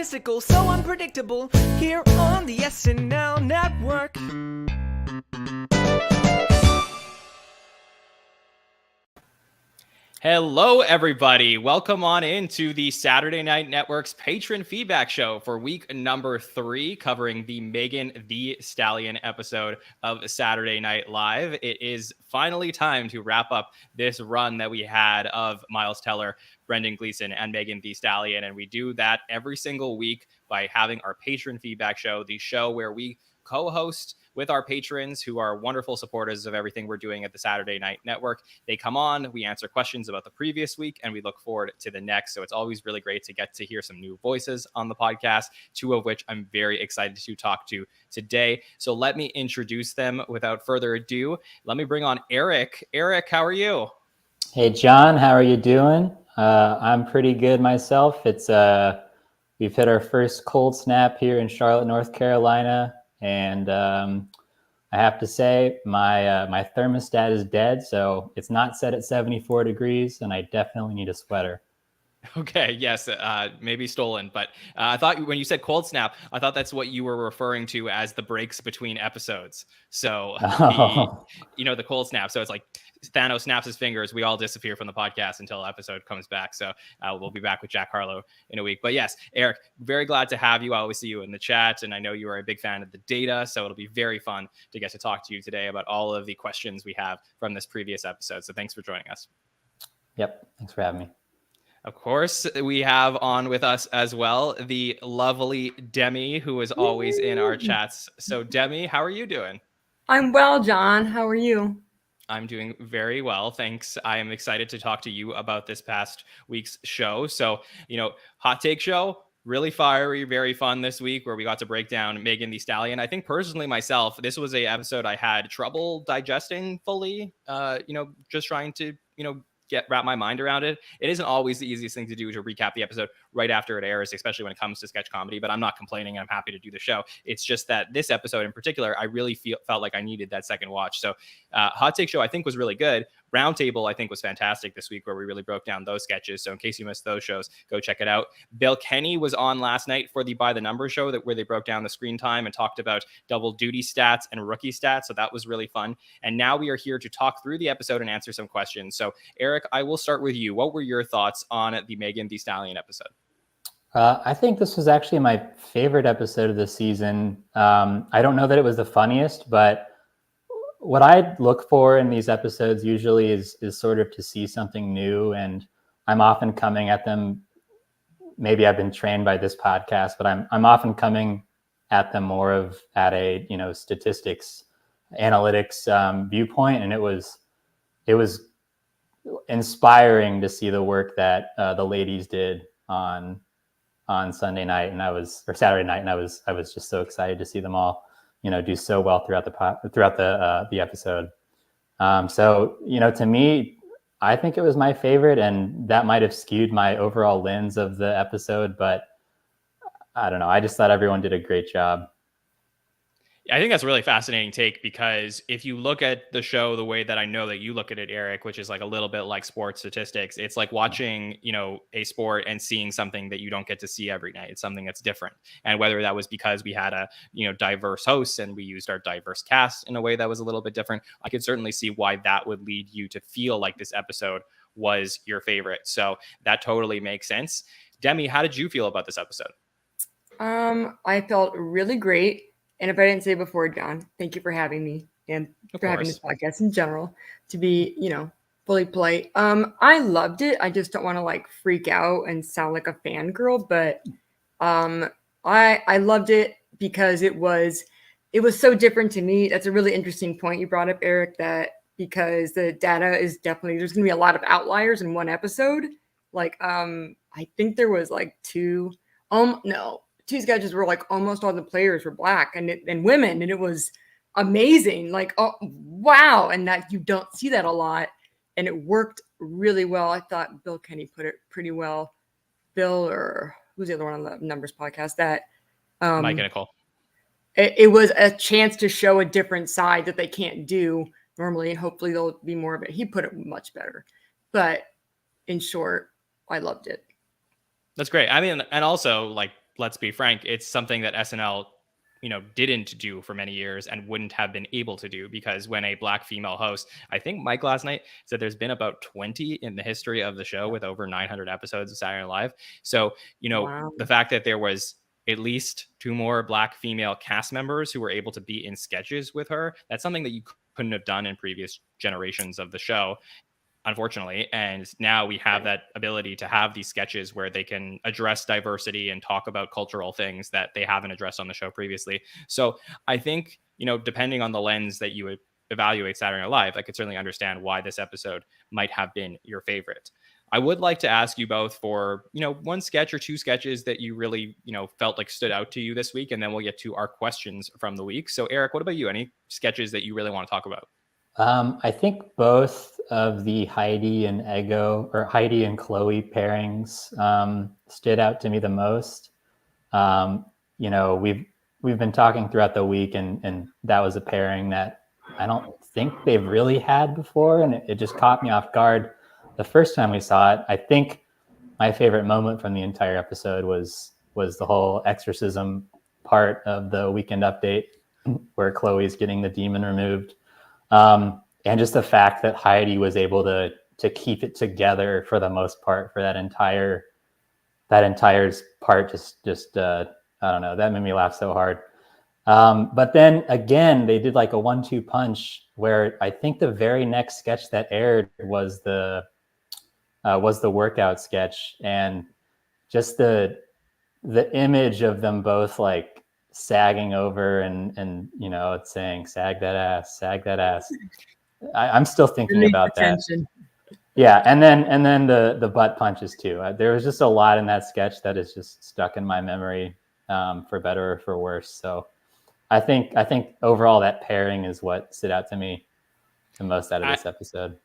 egotistical, so unpredictable, here on the SNL network. Hello, everybody. Welcome on into the Saturday Night Network's patron feedback show for week number 3, covering the Megan Thee Stallion episode of Saturday Night Live. It is finally time to wrap up this run that we had of Miles Teller, Brendan Gleeson, and Megan Thee Stallion. And we do that every single week by having our patron feedback show, the show where we co-host with our patrons who are wonderful supporters of everything we're doing at the Saturday Night Network. They come on, we answer questions about the previous week, and we look forward to the next. So it's always really great to get to hear some new voices on the podcast, 2 of which I'm very excited to talk to today. So let me introduce them without further ado. Let me bring on Eric. Eric, how are you? Hey, John, how are you doing? I'm pretty good myself. It's we've hit our first cold snap here in Charlotte, North Carolina. And I have to say, my thermostat is dead, so it's not set at 74 degrees, and I definitely need a sweater. Okay, yes, maybe stolen, but I thought when you said cold snap, I thought that's what you were referring to as the breaks between episodes. So, the cold snap. So it's like Thanos snaps his fingers, we all disappear from the podcast until the episode comes back. So we'll be back with Jack Harlow in a week. But yes, Eric, very glad to have you. I always see you in the chat, and I know you are a big fan of the data, so it'll be very fun to get to talk to you today about all of the questions we have from this previous episode. So thanks for joining us. Yep, thanks for having me. Of course, we have on with us as well the lovely Demi, who is always in our chats. So Demi, how are you doing? I'm well, John. How are you? I'm doing very well, thanks. I am excited to talk to you about this past week's show. So, hot take show, really fiery, very fun this week, where we got to break down Megan Thee Stallion. I think personally myself, this was a episode I had trouble digesting fully, just trying to, wrap my mind around it. It isn't always the easiest thing to do to recap the episode right after it airs, especially when it comes to sketch comedy, but I'm not complaining. I'm happy to do the show. It's just that this episode in particular, I really felt like I needed that second watch. So hot take show, I think, was really good. Roundtable, I think, was fantastic this week, where we really broke down those sketches. So in case you missed those shows, go check it out. Bill Kenny was on last night for the By the Numbers show, where they broke down the screen time and talked about double duty stats and rookie stats. So that was really fun. And now we are here to talk through the episode and answer some questions. So Eric, I will start with you. What were your thoughts on the Megan Thee Stallion episode? I think this was actually my favorite episode of the season. I don't know that it was the funniest, but what I look for in these episodes usually is sort of to see something new, and I'm often coming at them. Maybe I've been trained by this podcast, but I'm often coming at them more of at a statistics, analytics viewpoint, and it was inspiring to see the work that the ladies did on Sunday night, or Saturday night, and I was just so excited to see them all do so well throughout the episode. So to me, I think it was my favorite, and that might have skewed my overall lens of the episode, but I don't know. I just thought everyone did a great job. I think that's a really fascinating take, because if you look at the show the way that I know that you look at it, Eric, which is like a little bit like sports statistics, it's like watching, a sport and seeing something that you don't get to see every night. It's something that's different. And whether that was because we had a, diverse hosts and we used our diverse cast in a way that was a little bit different, I could certainly see why that would lead you to feel like this episode was your favorite. So that totally makes sense. Demi, how did you feel about this episode? I felt really great. And if I didn't say before, John, thank you for having me and for having this podcast in general, to be, fully polite. I loved it. I just don't want to freak out and sound like a fangirl, but I loved it because it was so different to me. That's a really interesting point you brought up, Eric, that because the data is definitely, there's going to be a lot of outliers in one episode. I think there was two sketches where almost all the players were black and women, and it was amazing. Oh, wow. And that you don't see that a lot. And it worked really well. I thought Bill Kenny put it pretty well. Bill, or who's the other one on the Numbers podcast, that Mike and Nicole. It was a chance to show a different side that they can't do normally, and hopefully there'll be more of it. He put it much better. But in short, I loved it. That's great. I mean, and also let's be frank, it's something that SNL, didn't do for many years and wouldn't have been able to do, because when a black female host, I think Mike last night said there's been about 20 in the history of the show with over 900 episodes of Saturday Night Live. So, Wow. the fact that there was at least 2 more black female cast members who were able to be in sketches with her, that's something that you couldn't have done in previous generations of the show, unfortunately. And now we have that ability to have these sketches where they can address diversity and talk about cultural things that they haven't addressed on the show previously. So I think, depending on the lens that you would evaluate Saturday Night Live, I could certainly understand why this episode might have been your favorite. I would like to ask you both for, one sketch or 2 sketches that you really, felt like stood out to you this week, and then we'll get to our questions from the week. So Eric, what about you? Any sketches that you really want to talk about? I think both of the Heidi and Chloe pairings stood out to me the most. We've been talking throughout the week, and that was a pairing that I don't think they've really had before, and it just caught me off guard the first time we saw it. I think my favorite moment from the entire episode was the whole exorcism part of the weekend update, where Chloe's getting the demon removed. And just the fact that Heidi was able to keep it together for the most part for that entire part, just I don't know, that made me laugh so hard. But then again, they did like a 1-2 punch, where I think the very next sketch that aired was the workout sketch, and just the image of them both like sagging over and it's saying sag that ass. I'm still thinking about that. Yeah, and then the butt punches too. There was just a lot in that sketch that is just stuck in my memory, for better or for worse. So I think overall that pairing is what stood out to me the most out of this episode.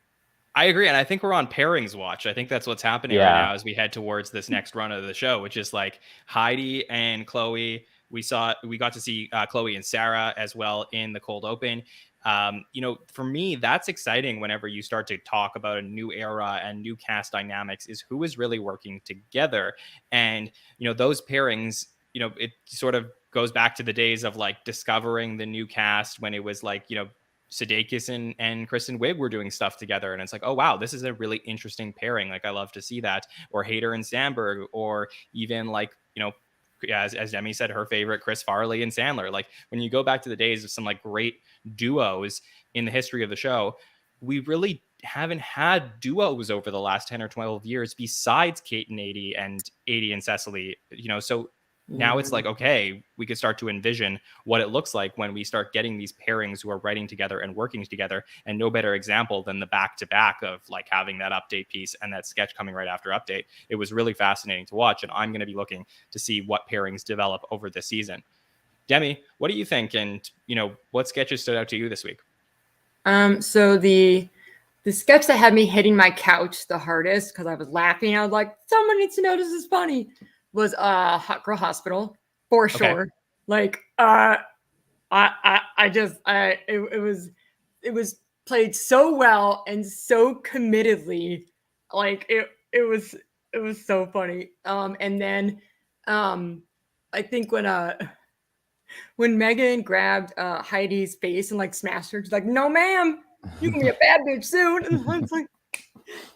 I agree, and I think we're on pairings watch. I think that's what's happening right now as we head towards this next run of the show, which is like Heidi and Chloe. We got to see Chloe and Sarah as well in the cold open. For me, that's exciting whenever you start to talk about a new era and new cast dynamics, is who is really working together. And, those pairings, it sort of goes back to the days of like discovering the new cast, when it was like, Sudeikis and Kristen Wiig were doing stuff together. And it's like, oh, wow, this is a really interesting pairing. Like, I love to see that. Or Hader and Sandberg, or even like, as Demi said, her favorite, Chris Farley and Sandler. Like, when you go back to the days of some like great duos in the history of the show, we really haven't had duos over the last 10 or 12 years besides Kate and Aidy and Cecily, so now it's like, okay, we could start to envision what it looks like when we start getting these pairings who are writing together and working together. And no better example than the back-to-back of like having that update piece and that sketch coming right after update. It was really fascinating to watch, and I'm going to be looking to see what pairings develop over this season. Demi, what do you think? And, what sketches stood out to you this week? So the sketch that had me hitting my couch the hardest, because I was laughing, I was like, someone needs to know this is funny, was Hot Girl Hospital, for sure. Okay. Like it was played so well and so committedly. Like it was so funny. And then I think when Megan grabbed Heidi's face and like smashed her, she's like, "No, ma'am, you can be a bad bitch soon." And it's like,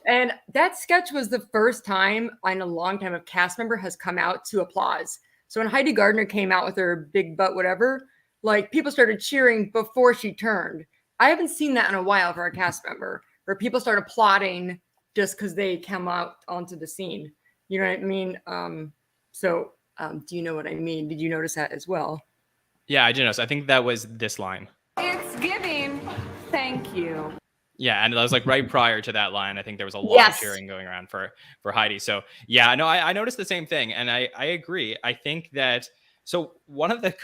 and that sketch was the first time in a long time a cast member has come out to applause. So when Heidi Gardner came out with her big butt, whatever, like people started cheering before she turned. I haven't seen that in a while for a cast member, where people start applauding just because they come out onto the scene. You know what I mean? Do you know what I mean? Did you notice that as well? Yeah, I did notice. I think that was this line. It's giving. Thank you. Yeah, and that was like right prior to that line. I think there was a lot of cheering going around for Heidi. So yeah, no, I noticed the same thing, and I agree. I think that, so one of the,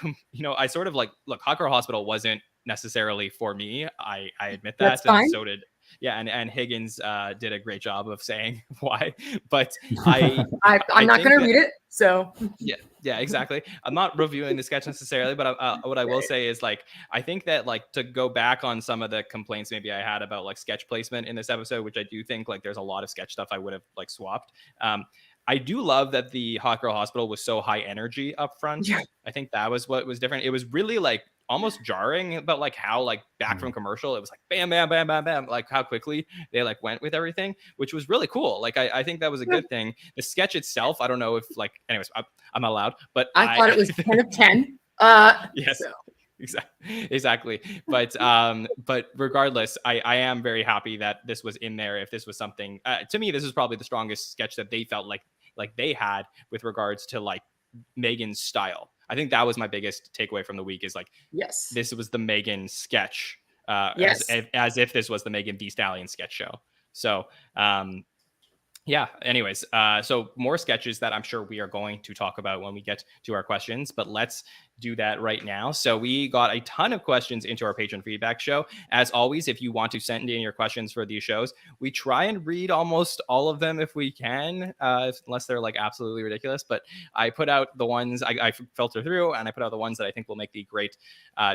I sort of like, look, Hot Girl Hospital wasn't necessarily for me. I admit that. That's fine. So did, yeah, and Higgins did a great job of saying why, but I'm not going to read it. So yeah, exactly. I'm not reviewing the sketch necessarily, but what I will say is, like, I think that, like, to go back on some of the complaints maybe I had about like sketch placement in this episode, which I do think like there's a lot of sketch stuff I would have like swapped. I do love that the Hot Girl Hospital was so high energy up front. Yeah. I think that was what was different. It was really like almost jarring about like how like back from commercial, it was like bam, bam, bam, bam, bam, like how quickly they like went with everything, which was really cool. Like I think that was a good thing. The sketch itself, I don't know if like, anyways, I'm not allowed, but I thought it was 10 of 10. Yes. So. Exactly. But regardless, I am very happy that this was in there. If this was something, to me, this is probably the strongest sketch that they felt like they had with regards to like Megan's style. I think that was my biggest takeaway from the week is like, yes, this was the Megan sketch, yes, as if this was the Megan Thee Stallion sketch show. So, yeah, anyways, so more sketches that I'm sure we are going to talk about when we get to our questions, but let's do that right now. So we got a ton of questions into our patron feedback show. As always, if you want to send in your questions for these shows, we try and read almost all of them if we can, unless they're like absolutely ridiculous. But I put out the ones I filter through, and I put out the ones that I think will make the great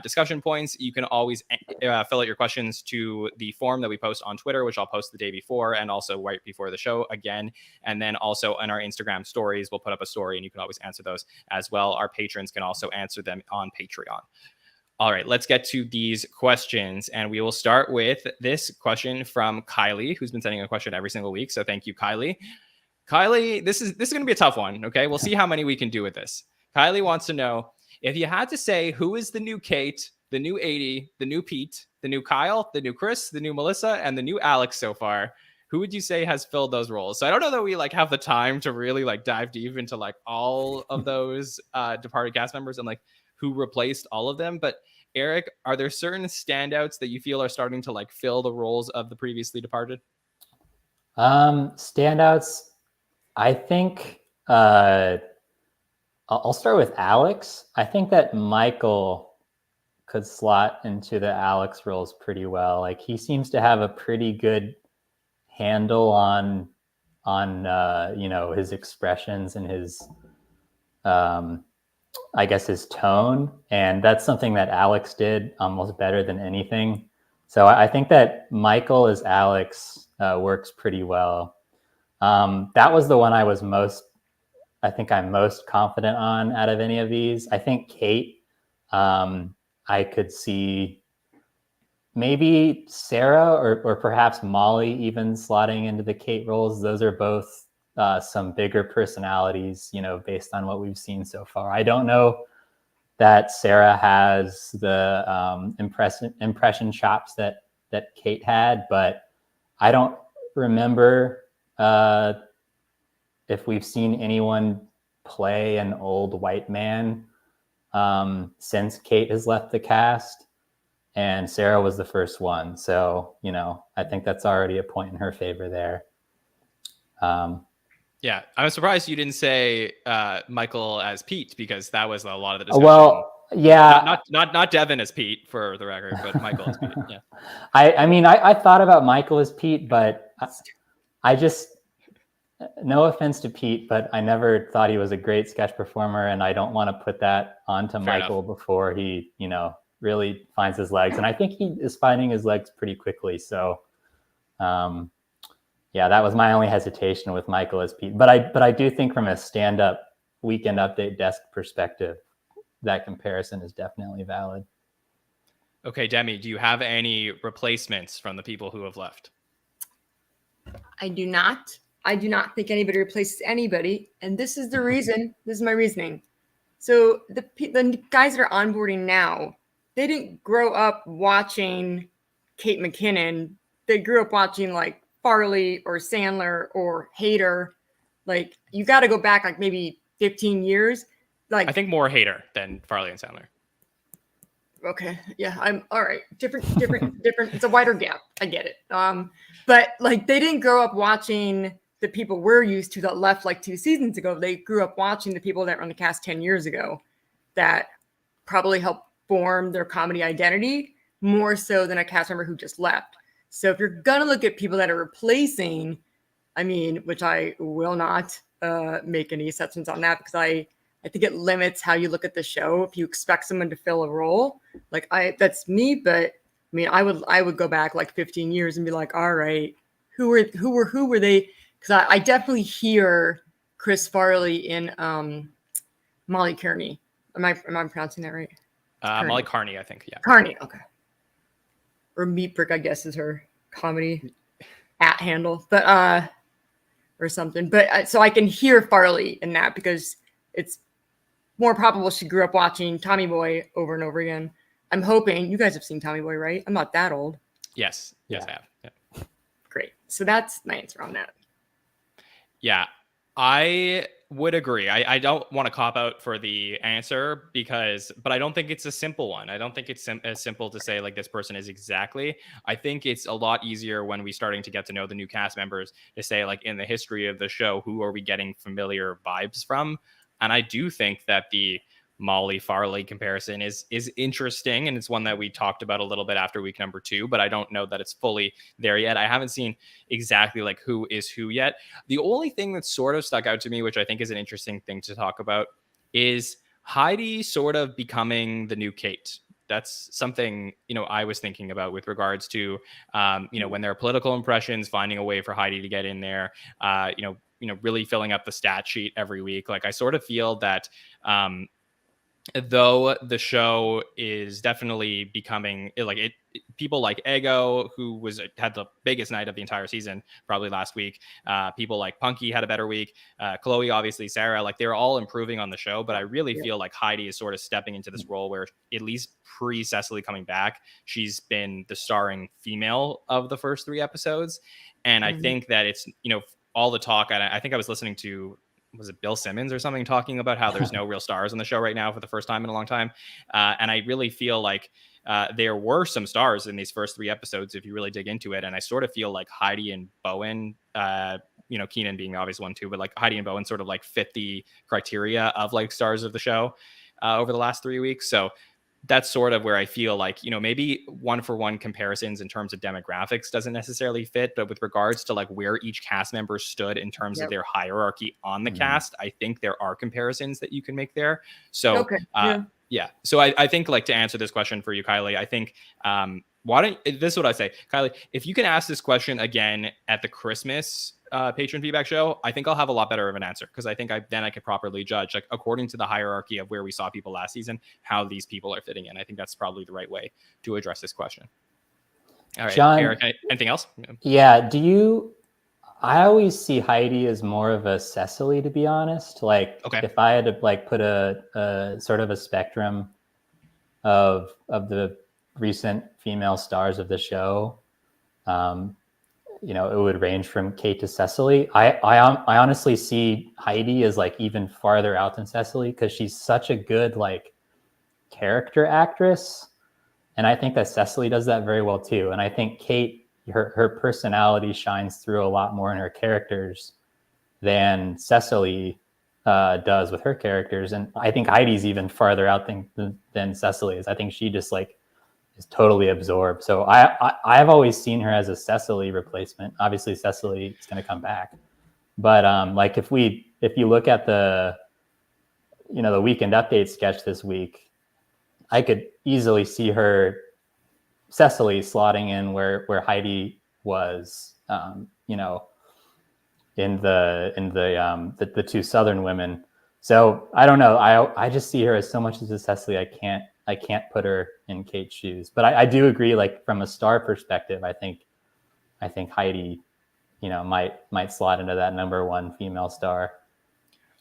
discussion points. You can always fill out your questions to the form that we post on Twitter, which I'll post the day before and also right before the show again. And then also on our Instagram stories, we'll put up a story and you can always answer those as well. Our patrons can also answer them on Patreon. All right, let's get to these questions. And we will start with this question from Kylie, who's been sending a question every single week. So thank you, Kylie. Kylie, this is going to be a tough one. Okay, we'll see how many we can do with this. Kylie wants to know, if you had to say who is the new Kate, the new 80, the new Pete, the new Kyle, the new Chris, the new Melissa, and the new Alex so far, who would you say has filled those roles? So I don't know that we like have the time to really like dive deep into like all of those departed cast members and like who replaced all of them. But Eric, are there certain standouts that you feel are starting to like fill the roles of the previously departed? Standouts, I think I'll start with Alex. I think that Michael could slot into the Alex roles pretty well. Like he seems to have a pretty good handle on you know, his expressions and his I guess his tone, and that's something that Alex did almost better than anything. So I think that Michael as Alex works pretty well. That was the one I'm most confident on out of any of these. I think Kate, I could see maybe Sarah or perhaps Molly even slotting into the Kate roles. Those are both some bigger personalities, you know, based on what we've seen so far. I don't know that Sarah has the impression chops that Kate had, but I don't remember if we've seen anyone play an old white man since Kate has left the cast. And Sarah was the first one. So, you know, I think that's already a point in her favor there. Yeah, I'm surprised you didn't say Michael as Pete, because that was a lot of the discussion. Well, yeah. Not Devin as Pete, for the record, but Michael as Pete. Yeah. I mean, I thought about Michael as Pete, but I just, no offense to Pete, but I never thought he was a great sketch performer. And I don't want to put that onto Michael before he, you know, really finds his legs, and I think he is finding his legs pretty quickly. So, yeah, that was my only hesitation with Michael as Pete. But I do think from a stand-up Weekend Update desk perspective, that comparison is definitely valid. Okay, Demi, do you have any replacements from the people who have left? I do not. I do not think anybody replaces anybody, and this is the reason. This is my reasoning. So the guys that are onboarding now, they didn't grow up watching Kate McKinnon. They grew up watching like Farley or Sandler or Hader. Like you got to go back like maybe 15 years. Like I think more Hader than Farley and Sandler. Okay, yeah, I'm all right. Different. It's a wider gap. I get it. But like they didn't grow up watching the people we're used to that left like 2 seasons ago. They grew up watching the people that were on the cast 10 years ago that probably helped form their comedy identity more so than a cast member who just left. So if you're gonna look at people that are replacing, I mean, which I will not make any assessments on that, because I think it limits how you look at the show. If you expect someone to fill a role, like that's me, but I mean, I would go back like 15 years and be like, all right, who were they? Because I definitely hear Chris Farley in Molly Kearney. Am I pronouncing that right? Molly Carney, I think. Yeah. Carney. Okay. Or Meat Brick, I guess, is her comedy handle, but or something. But so I can hear Farley in that because it's more probable she grew up watching Tommy Boy over and over again. I'm hoping you guys have seen Tommy Boy, right? I'm not that old. Yes, I have. Yeah. Great. So that's my answer on that. Yeah, I would agree. I don't want to cop out for the answer but I don't think it's a simple one. I don't think it's as simple to say like this person is exactly. I think it's a lot easier when we starting to get to know the new cast members to say like in the history of the show, who are we getting familiar vibes from? And I do think that the Molly Farley comparison is interesting, and it's one that we talked about a little bit after week number 2, but I don't know that it's fully there yet. I haven't seen exactly like who is who yet. The only thing that sort of stuck out to me, which I think is an interesting thing to talk about, is Heidi sort of becoming the new Kate. That's something, I was thinking about with regards to, when there are political impressions, finding a way for Heidi to get in there, really filling up the stat sheet every week. Like I sort of feel that, though the show is definitely becoming people like Ego, who had the biggest night of the entire season, probably last week. People like Punky had a better week. Chloe, obviously, Sarah, like they're all improving on the show. But I really feel like Heidi is sort of stepping into this role where, at least pre-Cecily coming back, she's been the starring female of the first 3 episodes. And I think that it's, all the talk. I think I was listening to, was it Bill Simmons or something, talking about how there's no real stars on the show right now for the first time in a long time. And I really feel like there were some stars in these first 3 episodes, if you really dig into it. And I sort of feel like Heidi and Bowen, Keenan being the obvious one too, but like Heidi and Bowen sort of like fit the criteria of like stars of the show over the last 3 weeks. So that's sort of where I feel like, maybe 1-for-1 comparisons in terms of demographics doesn't necessarily fit, but with regards to like where each cast member stood in terms of their hierarchy on the cast, I think there are comparisons that you can make there. So, yeah. So I think like to answer this question for you, Kylie, I think, this is what I say, Kylie, if you can ask this question again at the Christmas patron feedback show, I think I'll have a lot better of an answer, because I think then I could properly judge, like according to the hierarchy of where we saw people last season, how these people are fitting in. I think that's probably the right way to address this question. All right, John, Eric, anything else? Yeah. I always see Heidi as more of a Cecily, to be honest. Like if I had to like put a sort of a spectrum of the recent female stars of the show, it would range from Kate to Cecily. I honestly see Heidi as like even farther out than Cecily, because she's such a good like character actress. And I think that Cecily does that very well too. And I think Kate, her personality shines through a lot more in her characters than Cecily does with her characters. And I think Heidi's even farther out than Cecily is. I think she just like is totally absorbed. So I've always seen her as a Cecily replacement. Obviously Cecily is going to come back, but like if you look at the Weekend Update sketch this week, I could easily see Cecily slotting in where Heidi was, in the 2 Southern women. So I don't know. I just see her as so much as a Cecily. I can't put her in Kate's shoes, but I do agree. Like from a star perspective, I think Heidi, might slot into that number 1 female star.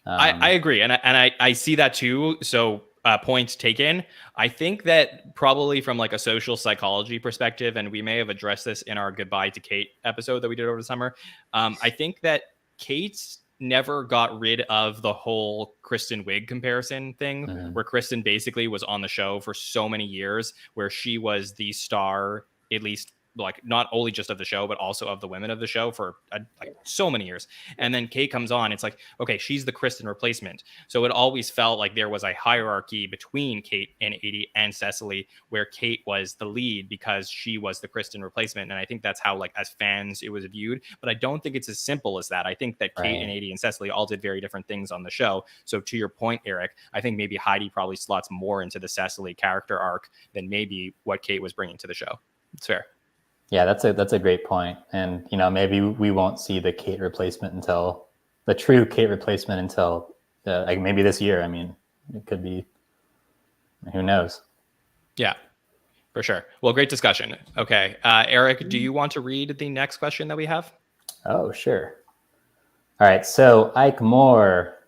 I agree, and I see that too. So point taken. I think that probably from like a social psychology perspective, and we may have addressed this in our Goodbye to Kate episode that we did over the summer. I think that Kate's never got rid of the whole Kristen Wiig comparison thing, where Kristen basically was on the show for so many years, where she was the star, at least like not only just of the show, but also of the women of the show for like so many years. And then Kate comes on. It's like, okay, she's the Kristen replacement. So it always felt like there was a hierarchy between Kate and Edie and Cecily, where Kate was the lead because she was the Kristen replacement. And I think that's how, like, as fans, it was viewed. But I don't think it's as simple as that. I think that Kate and Edie and Cecily all did very different things on the show. So to your point, Eric, I think maybe Heidi probably slots more into the Cecily character arc than maybe what Kate was bringing to the show. It's fair. Yeah, that's a great point. And, maybe we won't see the Kate replacement until the true Kate replacement until like maybe this year. I mean, it could be. Who knows? Yeah, for sure. Well, great discussion. Okay, Eric, do you want to read the next question that we have? Oh, sure. All right. So Ike Moore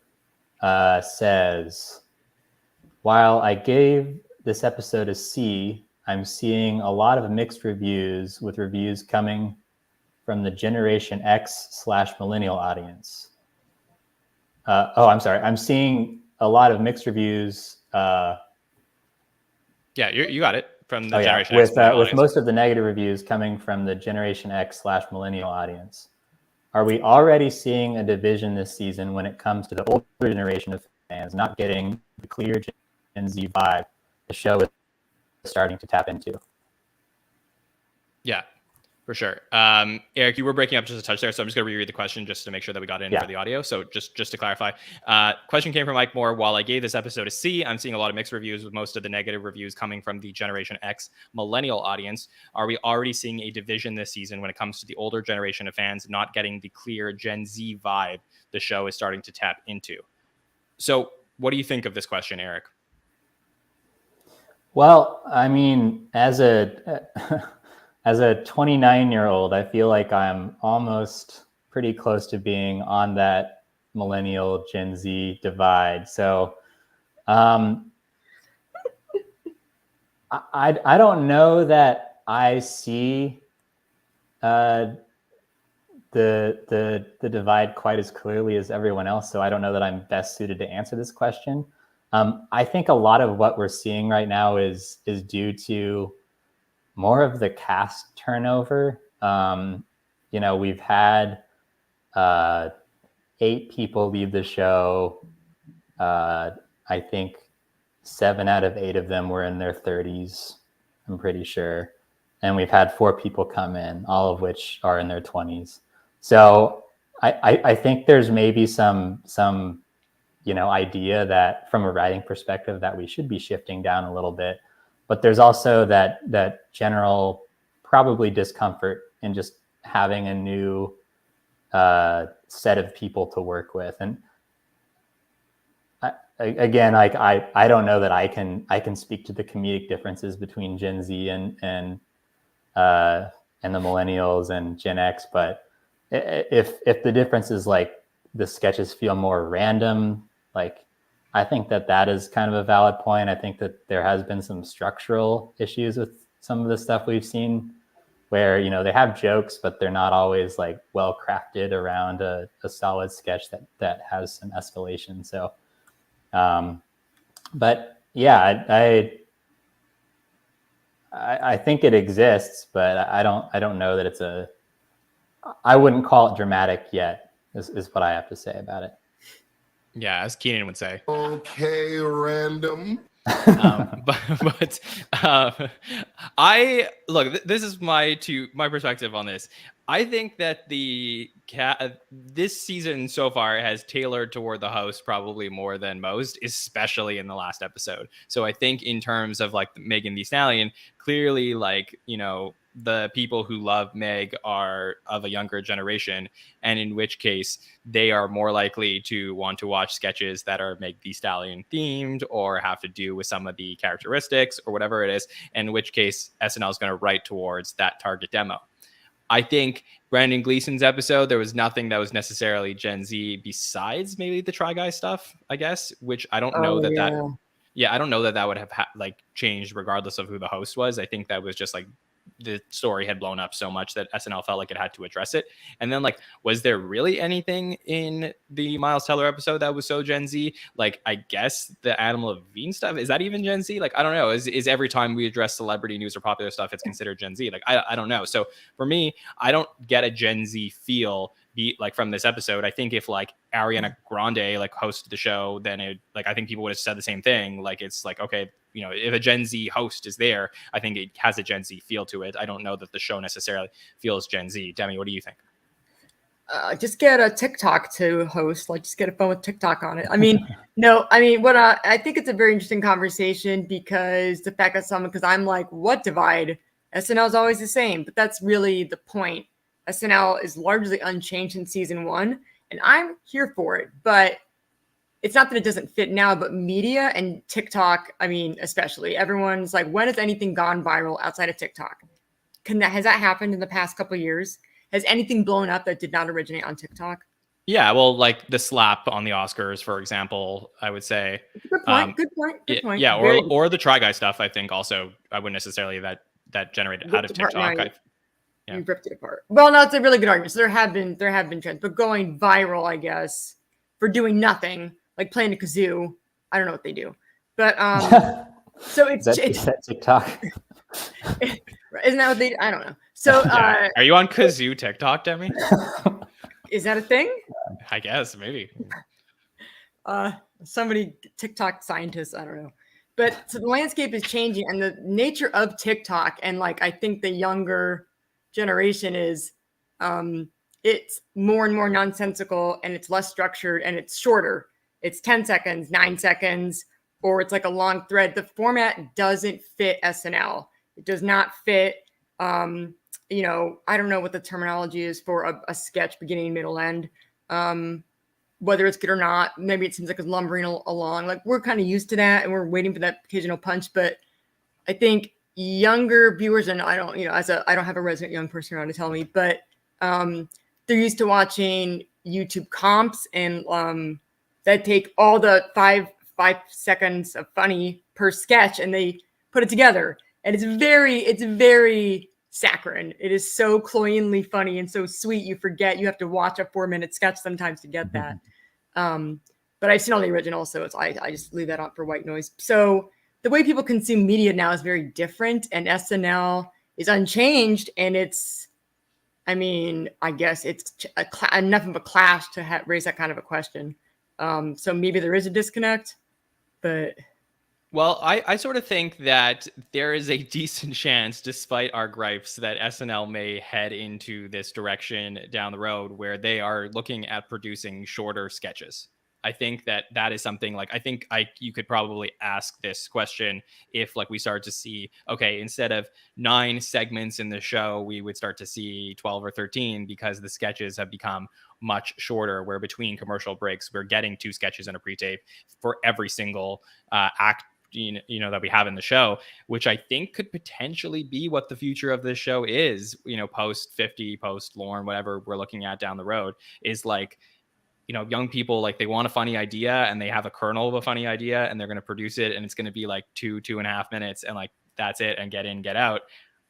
says, while I gave this episode a C, I'm seeing a lot of mixed reviews, with reviews coming from the Generation X/millennial audience. I'm sorry. I'm seeing a lot of mixed reviews. Yeah, you got it, from the Generation X. With With most of the negative reviews coming from the Generation X/millennial audience. Are we already seeing a division this season when it comes to the older generation of fans not getting the clear Gen Z vibe the show is starting to tap into? Yeah, for sure. Eric, you were breaking up just a touch there, so I'm just going to reread the question just to make sure that we got in for the audio. So just to clarify, question came from Mike Moore. While I gave this episode a C, I'm seeing a lot of mixed reviews, with most of the negative reviews coming from the Generation X millennial audience. Are we already seeing a division this season when it comes to the older generation of fans not getting the clear Gen Z vibe the show is starting to tap into? So what do you think of this question, Eric? Well, I mean, as a 29-year-old, I feel like I'm almost pretty close to being on that millennial Gen Z divide. So I don't know that I see the divide quite as clearly as everyone else. So I don't know that I'm best suited to answer this question. I think a lot of what we're seeing right now is due to more of the cast turnover. We've had 8 people leave the show. I think 7 out of 8 of them were in their 30s, I'm pretty sure. And we've had 4 people come in, all of which are in their 20s. So I think there's maybe some idea that from a writing perspective that we should be shifting down a little bit. But there's also that general probably discomfort in just having a new set of people to work with. And I don't know that I can speak to the comedic differences between Gen Z and the millennials and Gen X. But if the difference is like the sketches feel more random, like, I think that is kind of a valid point. I think that there has been some structural issues with some of the stuff we've seen where, they have jokes, but they're not always like well crafted around a solid sketch that has some escalation. So, but yeah, I think it exists, but I don't know that I wouldn't call it dramatic yet, is what I have to say about it. Yeah, as Keenan would say. Okay, random. But I look. This is my perspective on this. I think that this season so far has tailored toward the host probably more than most, especially in the last episode. So I think in terms of like Megan Thee Stallion, clearly the people who love Meg are of a younger generation, and in which case they are more likely to want to watch sketches that are Meg Thee Stallion themed or have to do with some of the characteristics or whatever it is, in which case SNL is going to write towards that target demo. I think Brandon Gleason's episode, there was nothing that was necessarily Gen Z besides maybe the Try Guy stuff, I guess, which I don't know I don't know that would have changed regardless of who the host was. I think that was just like the story had blown up so much that SNL felt like it had to address it. And then was there really anything in the Miles Teller episode that was so Gen Z? I guess the Adam Levine stuff, is that even Gen Z? I don't know. Is every time we address celebrity news or popular stuff, it's considered Gen Z? I don't know. So for me, I don't get a Gen Z feel from this episode. I think if Ariana Grande hosted the show, then I think people would have said the same thing. It's okay, if a Gen Z host is there, I think it has a Gen Z feel to it. I don't know that the show necessarily feels Gen Z. Demi, what do you think? Just get a TikTok to host, just get a phone with TikTok on it. I mean, I think it's a very interesting conversation because the fact that because I'm like, what divide? SNL is always the same, but that's really the point. SNL is largely unchanged in season 1. and I'm here for it. But it's not that it doesn't fit now, but media and TikTok, I mean, especially, everyone's like, when has anything gone viral outside of TikTok? Has that happened in the past couple of years? Has anything blown up that did not originate on TikTok? Yeah, well, like the slap on the Oscars, for example, I would say. Good point. Good point. Good point. Yeah, or the Try Guy stuff. I think also I wouldn't necessarily that generated out of TikTok. You ripped it apart. Well, no, it's a really good argument. So there have been trends, but going viral, I guess, for doing nothing, like playing a kazoo. I don't know what they do, but so it's TikTok. Isn't that what they? I don't know. So are you on kazoo TikTok, Demi? Is that a thing? I guess maybe. Somebody TikTok scientists, I don't know. But so the landscape is changing, and the nature of TikTok, and like I think the younger generation is, it's more and more nonsensical, and it's less structured, and it's shorter. It's 10 seconds, 9 seconds, or it's like a long thread. The format doesn't fit SNL. It does not fit. You know, I don't know what the terminology is for a sketch beginning, middle, end. Whether it's good or not, maybe it seems like it's lumbering along. Like we're kind of used to that, and we're waiting for that occasional punch. But I think younger viewers, and I don't, I don't have a resident young person around to tell me, but they're used to watching YouTube comps and that take all the five seconds of funny per sketch, and they put it together, and it's very saccharine. It is so cloyingly funny and so sweet. You forget you have to watch a 4-minute sketch sometimes to get that. But I've seen all the originals, so I just leave that on for white noise. So the way people consume media now is very different, and SNL is unchanged. And it's, I mean, I guess it's enough of a clash to raise that kind of a question. So maybe there is a disconnect, but. Well, I sort of think that there is a decent chance, despite our gripes, that SNL may head into this direction down the road where they are looking at producing shorter sketches. I think that is something like, I think you could probably ask this question if like we start to see, okay, instead of 9 segments in the show, we would start to see 12 or 13 because the sketches have become much shorter, where between commercial breaks, we're getting 2 sketches in a pre-tape for every single act that we have in the show, which I think could potentially be what the future of this show is, post 50, post Lorne, whatever we're looking at down the road, is like, young people, like they want a funny idea and they have a kernel of a funny idea and they're going to produce it, and it's going to be like 2.5 minutes, and like that's it, and get in, get out.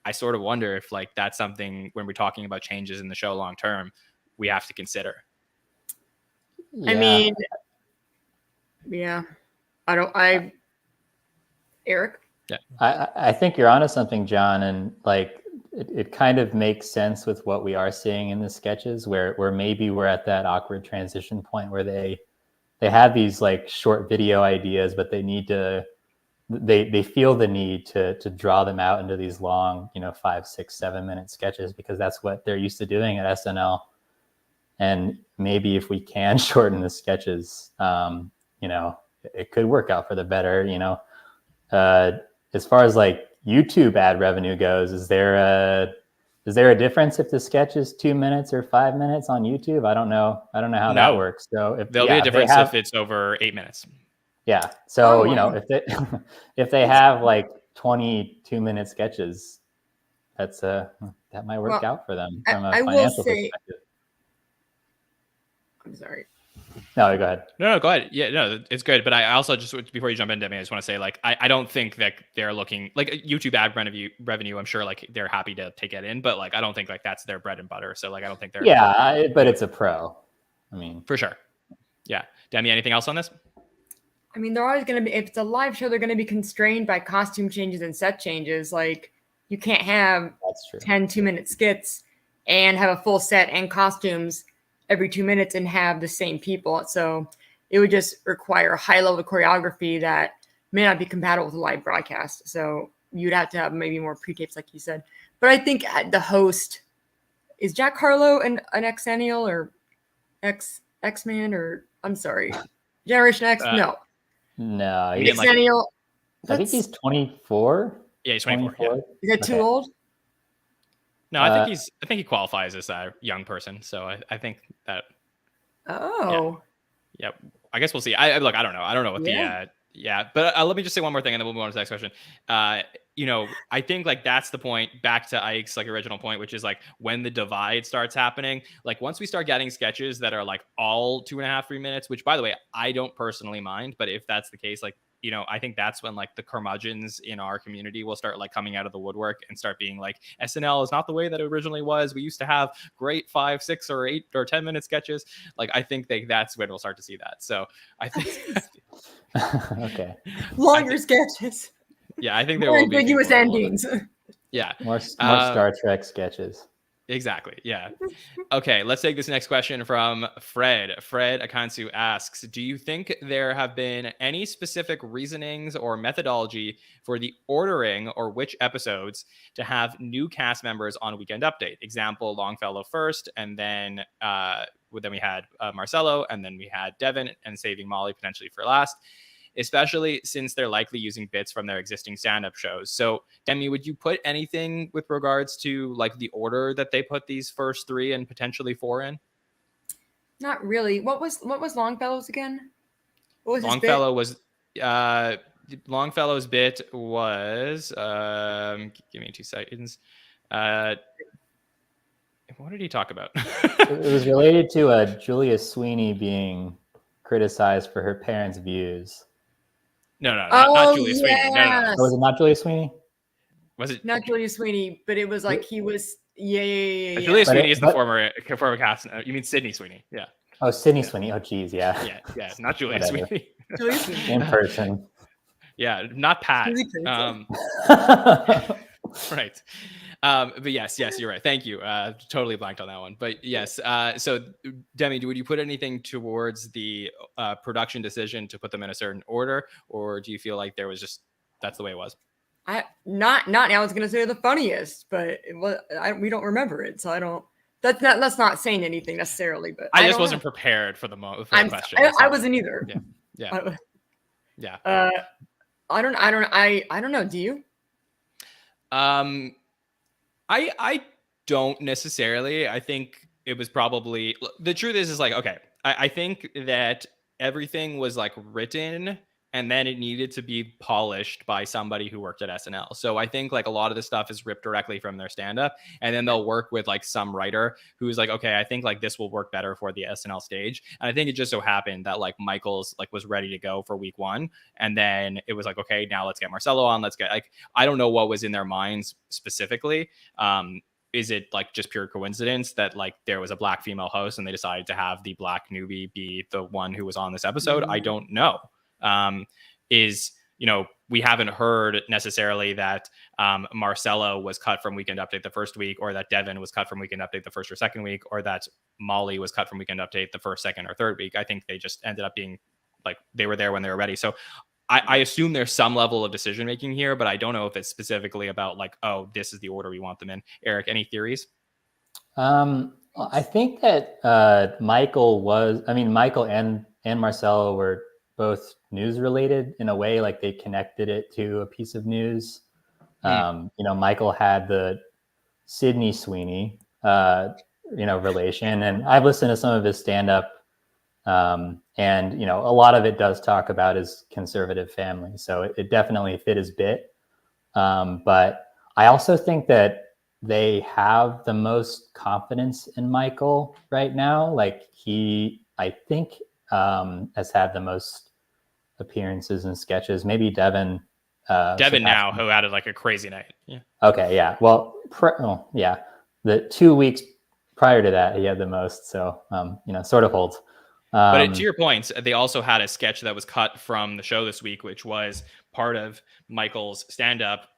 I sort of wonder if like that's something when we're talking about changes in the show long term, we have to consider. Yeah. I mean, yeah, Eric? Yeah. I think you're onto something, John, and like it kind of makes sense with what we are seeing in the sketches, where maybe we're at that awkward transition point where they have these like short video ideas, but they need to they feel the need to draw them out into these long 5, 6, 7 minute sketches, because that's what they're used to doing at SNL. And maybe if we can shorten the sketches, it could work out for the better. As far as like YouTube ad revenue goes, is there a difference if the sketch is 2 minutes or 5 minutes on YouTube? I don't know how that works. So there'll be a difference if it's over 8 minutes. Yeah. So if they have like 22-minute sketches, that might work out for them from a financial perspective. I'm sorry. No, go ahead. No, go ahead. Yeah, no, it's good. But I also just, before you jump in, Demi, I just want to say, like, I don't think that they're looking like YouTube ad revenue. I'm sure like they're happy to take it in, but like, I don't think like that's their bread and butter. So like, I don't think they're. Yeah, but it's a pro. I mean, for sure. Yeah. Demi, anything else on this? I mean, they're always going to be, if it's a live show, they're going to be constrained by costume changes and set changes. Like you can't have 10 2-minute skits and have a full set and costumes every 2 minutes and have the same people. So it would just require a high level of choreography that may not be compatible with a live broadcast. So you'd have to have maybe more pre-tapes, like you said. But I think the host is Jack Harlow an Xennial or X-Man, or I'm sorry, Generation X? No, he's Xennial. I think he's 24. Yeah, he's 24. Yeah. Is that too old? No, I think he qualifies as a young person. So I think that. Oh. Yep. I guess we'll see. I look. I don't know. I don't know what Yeah. But let me just say one more thing, and then we'll move on to the next question. I think like that's the point. Back to Ike's like original point, which is like when the divide starts happening. Like once we start getting sketches that are like all 2.5, 3 minutes. Which, by the way, I don't personally mind. But if that's the case, like I think that's when like the curmudgeons in our community will start like coming out of the woodwork and start being like, SNL is not the way that it originally was. We used to have great 5, 6, or 8 or 10-minute sketches. Like I think that's when we'll start to see that. So I think Okay. Longer sketches. Yeah, I think there More will be ambiguous people that will- endings. Yeah, More Star Trek sketches. exactly. Yeah. Okay, let's take this next question from Fred. Fred Akansu asks, do you think there have been any specific reasonings or methodology for the ordering or which episodes to have new cast members on Weekend Update? Example, Longfellow first, and then we had Marcelo, and then we had Devin, and saving Molly potentially for last, especially since they're likely using bits from their existing stand-up shows. So, Demi, would you put anything with regards to like the order that they put these first 3 and potentially 4 in? Not really. What was Longfellow's again? What was Longfellow was Longfellow's bit was give me 2 seconds. What did he talk about? It was related to Julia Sweeney being criticized for her parents' views. No, not Julia Sweeney. No. Oh, was it not Julia Sweeney? Was it Not Julia Sweeney, but it was like he was. Yeah. Julia Sweeney is the but- former cast. You mean Sydney Sweeney? Yeah. Oh, Sydney Sweeney. Oh, geez, yeah. Yeah. Not Julia Whatever. Sweeney. Julia Sweeney. In person. Yeah, not Pat. Really crazy. Right. But yes, you're right. Thank you. Totally blanked on that one. But yes. So Demi, would you put anything towards the production decision to put them in a certain order, or do you feel like there was just that's the way it was? Not now. I was gonna say the funniest, but we don't remember it, so I don't. That's not saying anything necessarily. But I just don't wasn't know. prepared for the question. I wasn't either. Yeah. I don't know. Do you? I don't necessarily. I think it was probably the truth is like, okay, I think that everything was like written and then it needed to be polished by somebody who worked at SNL. So I think like a lot of this stuff is ripped directly from their stand-up, and then they'll work with like some writer who's like, okay, I think like this will work better for the SNL stage. And I think it just so happened that like Michael's like was ready to go for week 1, and then it was like, okay, now let's get Marcelo on. Let's get like, I don't know what was in their minds specifically. Is it like just pure coincidence that like there was a black female host and they decided to have the black newbie be the one who was on this episode? I don't know. We haven't heard necessarily that Marcelo was cut from Weekend Update the first week, or that Devin was cut from Weekend Update the first or second week, or that Molly was cut from Weekend Update the first, second, or third week. I think they just ended up being like they were there when they were ready. So I assume there's some level of decision making here, but I don't know if it's specifically about like, oh, this is the order we want them in. Eric, any theories? I think that Michael and Marcelo were both news related in a way, like they connected it to a piece of news. Michael had the Sydney Sweeney, relation, and I've listened to some of his stand up. And a lot of it does talk about his conservative family. So it definitely fit his bit. But I also think that they have the most confidence in Michael right now. Like I think, has had the most appearances and sketches. Maybe Devin now, who added like a crazy night. Yeah. Okay. Yeah. Well, the 2 weeks prior to that, he had the most. So, sort of holds. But to your point, they also had a sketch that was cut from the show this week, which was part of Michael's stand-up,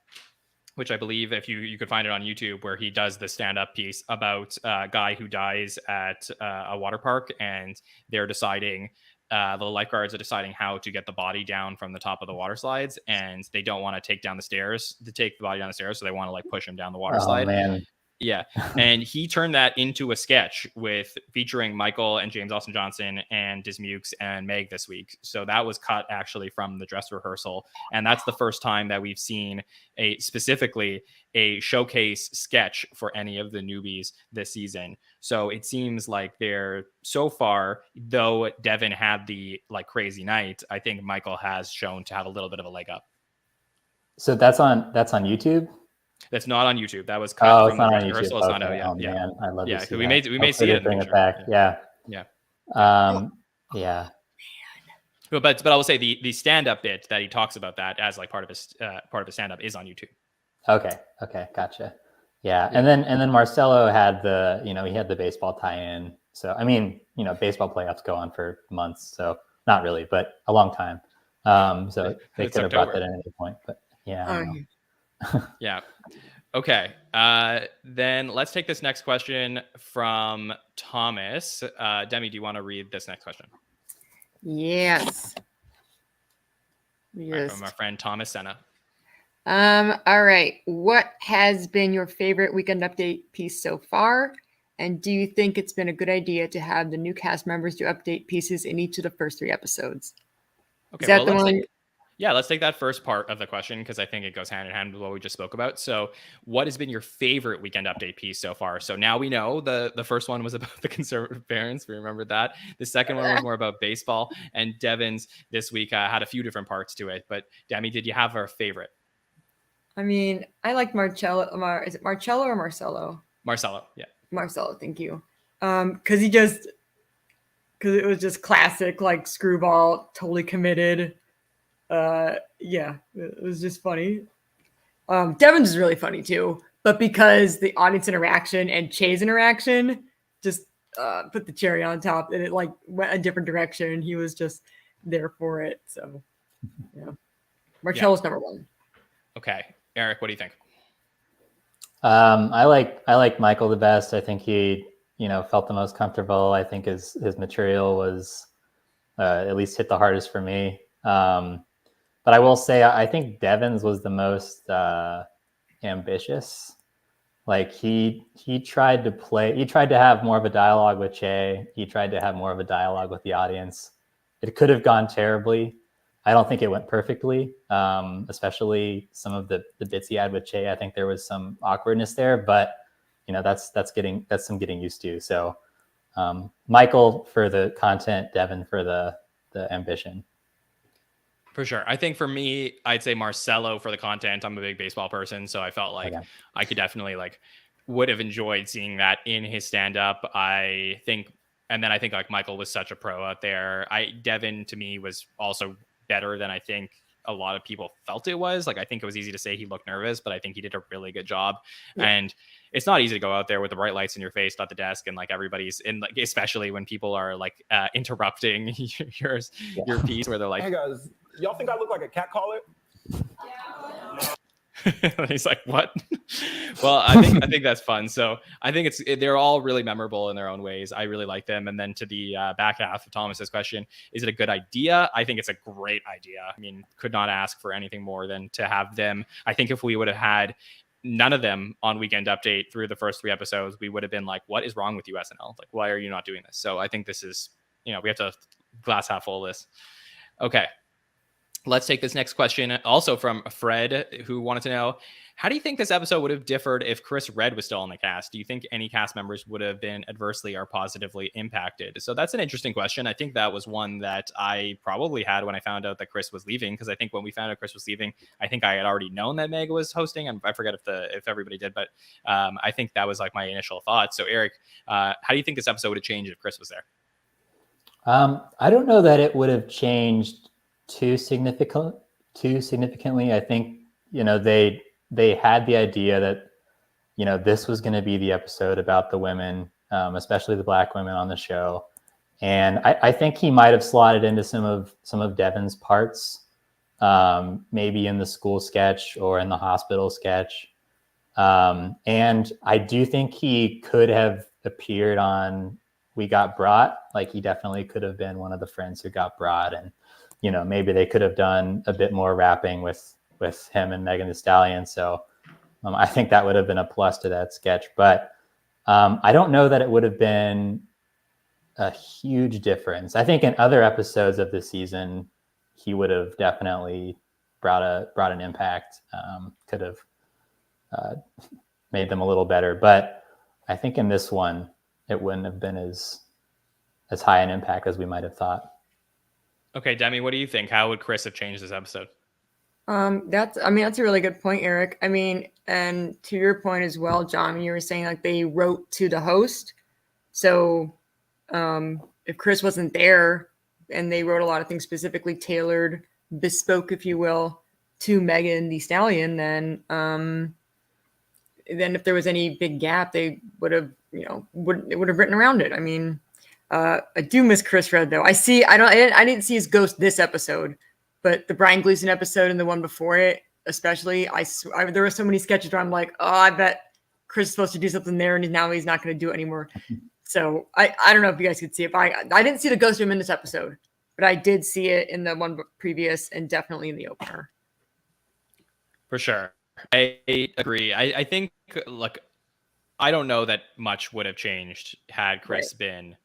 which I believe if you could find it on YouTube, where he does the stand-up piece about a guy who dies at a water park, and they're deciding, the lifeguards are deciding how to get the body down from the top of the water slides, and they don't want to take the body down the stairs, so they want to like push him down the water slide. Man. Yeah. And he turned that into a sketch featuring Michael and James Austin Johnson and Dismukes and Meg this week. So that was cut actually from the dress rehearsal. And that's the first time that we've seen specifically a showcase sketch for any of the newbies this season. So it seems like they're so far, though Devin had the like crazy night, I think Michael has shown to have a little bit of a leg up. So that's on YouTube. That's not on YouTube. That was cut from the dress rehearsal. It's okay. not out yet. Oh man, I love to see we that. may see it. Bring it back. Yeah. Yeah. But I will say the stand-up bit that he talks about that as like part of his stand-up is on YouTube. Okay, gotcha. Yeah, and then Marcelo had he had the baseball tie-in. So I mean, baseball playoffs go on for months, so not really, but a long time. So they could have brought that in at any point, but yeah. Yeah. Okay. Then let's take this next question from Thomas. Demi, do you want to read this next question? Yes. From our friend Thomas Senna. All right. What has been your favorite weekend update piece so far? And do you think it's been a good idea to have the new cast members do update pieces in each of the first 3 episodes? Okay. Let's take that first part of the question because I think it goes hand in hand with what we just spoke about. So what has been your favorite weekend update piece so far? So now we know the first one was about the conservative parents. We remembered that. The second one was more about baseball. And Devin's this week had a few different parts to it. But Demi, did you have a favorite? I mean, I like Marcello. Is it Marcello or Marcelo? Marcelo, yeah. Marcelo, thank you. Because it was just classic, like screwball, totally committed. It was just funny. Devin's is really funny too, but because the audience interaction and Che's interaction just put the cherry on top, and it like went a different direction. He was just there for it. So yeah, Marcello's number 1. Okay, Eric, what do you think? I like Michael the best. I think he felt the most comfortable. I think his material was at least hit the hardest for me. But I will say, I think Devin's was the most ambitious. Like he tried to have more of a dialogue with Che. He tried to have more of a dialogue with the audience. It could have gone terribly. I don't think it went perfectly, especially some of the bits he had with Che. I think there was some awkwardness there, but that's some getting used to. So Michael for the content, Devin for the ambition. For sure. I think for me, I'd say Marcelo for the content. I'm a big baseball person, so I felt like I could definitely would have enjoyed seeing that in his stand-up. I think like Michael was such a pro out there. Devin to me was also better than I think a lot of people felt it was. Like I think it was easy to say he looked nervous, but I think he did a really good job. Yeah. And it's not easy to go out there with the bright lights in your face at the desk and like everybody's in, like especially when people are like interrupting your piece where they're like, "Hey guys, y'all think I look like a cat caller?" And he's like, "What?" Well, I think that's fun. So I think they're all really memorable in their own ways. I really like them. And then to the back half of Thomas's question, is it a good idea? I think it's a great idea. I mean, could not ask for anything more than to have them. I think if we would have had none of them on Weekend Update through the first 3 episodes, we would have been like, what is wrong with you, SNL? Like, why are you not doing this? So I think this is, we have to glass half full of this. Okay. Let's take this next question, also from Fred, who wanted to know, how do you think this episode would have differed if Chris Redd was still on the cast? Do you think any cast members would have been adversely or positively impacted? So that's an interesting question. I think that was one that I probably had when I found out that Chris was leaving, because I think when we found out Chris was leaving, I think I had already known that Meg was hosting, and I forget if everybody did, but I think that was like my initial thought. So Eric, how do you think this episode would have changed if Chris was there? I don't know that it would have changed too significantly. I think they had the idea that this was going to be the episode about the women, especially the Black women on the show, and I think he might have slotted into some of Devin's parts, maybe in the school sketch or in the hospital sketch, and I do think he could have appeared on We Got Brought. Like he definitely could have been one of the friends who got brought, and maybe they could have done a bit more rapping with him and Megan Thee Stallion. So I think that would have been a plus to that sketch, but I don't know that it would have been a huge difference. I think in other episodes of the season, he would have definitely brought an impact, could have made them a little better. But I think in this one, it wouldn't have been as high an impact as we might have thought. Okay, Demi, what do you think? How would Chris have changed this episode? That's a really good point, Eric. I mean, and to your point as well, John, you were saying like they wrote to the host. So if Chris wasn't there and they wrote a lot of things specifically tailored, bespoke, if you will, to Megan Thee Stallion, then if there was any big gap, they would have, would have written around it. I mean, I do miss Chris Red though. I didn't see his ghost this episode, but the Brian Gleason episode and the one before it, especially, there were so many sketches where I'm like, oh, I bet Chris is supposed to do something there, and now he's not going to do it anymore. So I don't know if you guys could see it. But I didn't see the ghost of him in this episode, but I did see it in the one previous and definitely in the opener. For sure. I agree. I think, look, I don't know that much would have changed had Chris been,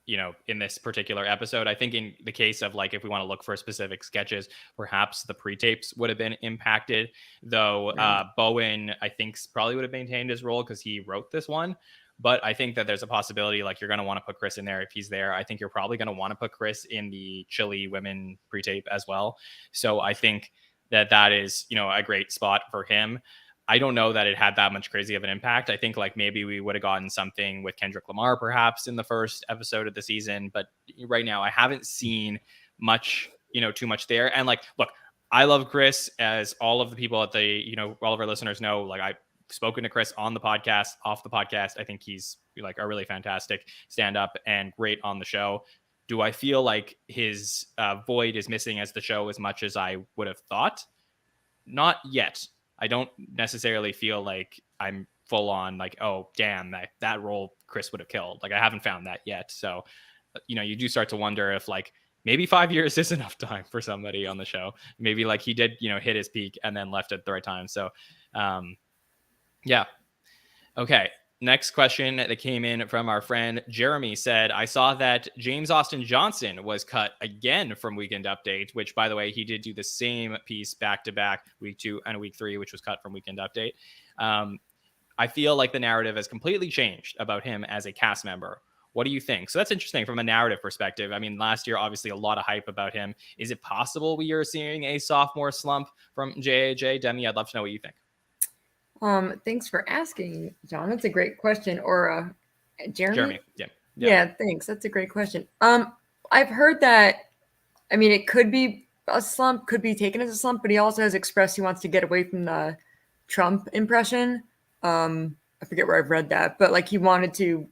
in this particular episode. I think in the case of like, if we want to look for specific sketches, perhaps the pre-tapes would have been impacted, though. Bowen, I think, probably would have maintained his role because he wrote this one. But I think that there's a possibility, like, you're going to want to put Chris in there if he's there. I think you're probably going to want to put Chris in the Chili Women pre-tape as well. So I think that is, a great spot for him. I don't know that it had that much crazy of an impact. I think like maybe we would have gotten something with Kendrick Lamar perhaps in the first episode of the season. But right now I haven't seen much, too much there. And like, look, I love Chris, as all of the people at the, all of our listeners know, like I've spoken to Chris on the podcast, off the podcast. I think he's like a really fantastic stand-up and great on the show. Do I feel like his void is missing as the show as much as I would have thought? Not yet. I don't necessarily feel like I'm full on like, oh, damn, that role Chris would have killed. Like I haven't found that yet. So, you do start to wonder if like maybe 5 years is enough time for somebody on the show. Maybe like he did, hit his peak and then left at the right time. So, yeah. Okay. Next question that came in from our friend Jeremy said, I saw that James Austin Johnson was cut again from Weekend Update, which, by the way, he did do the same piece back to back, week 2 and week 3, which was cut from Weekend Update. I feel like the narrative has completely changed about him as a cast member. What do you think? So that's interesting from a narrative perspective. I mean, last year, obviously, a lot of hype about him. Is it possible we are seeing a sophomore slump from JAJ? Demi, I'd love to know what you think. Thanks for asking, John. That's a great question. Or Jeremy? Yeah, thanks. That's a great question. I've heard that, I mean, it could be a slump, could be taken as a slump, but he also has expressed he wants to get away from the Trump impression. I forget where I've read that, but like he wanted to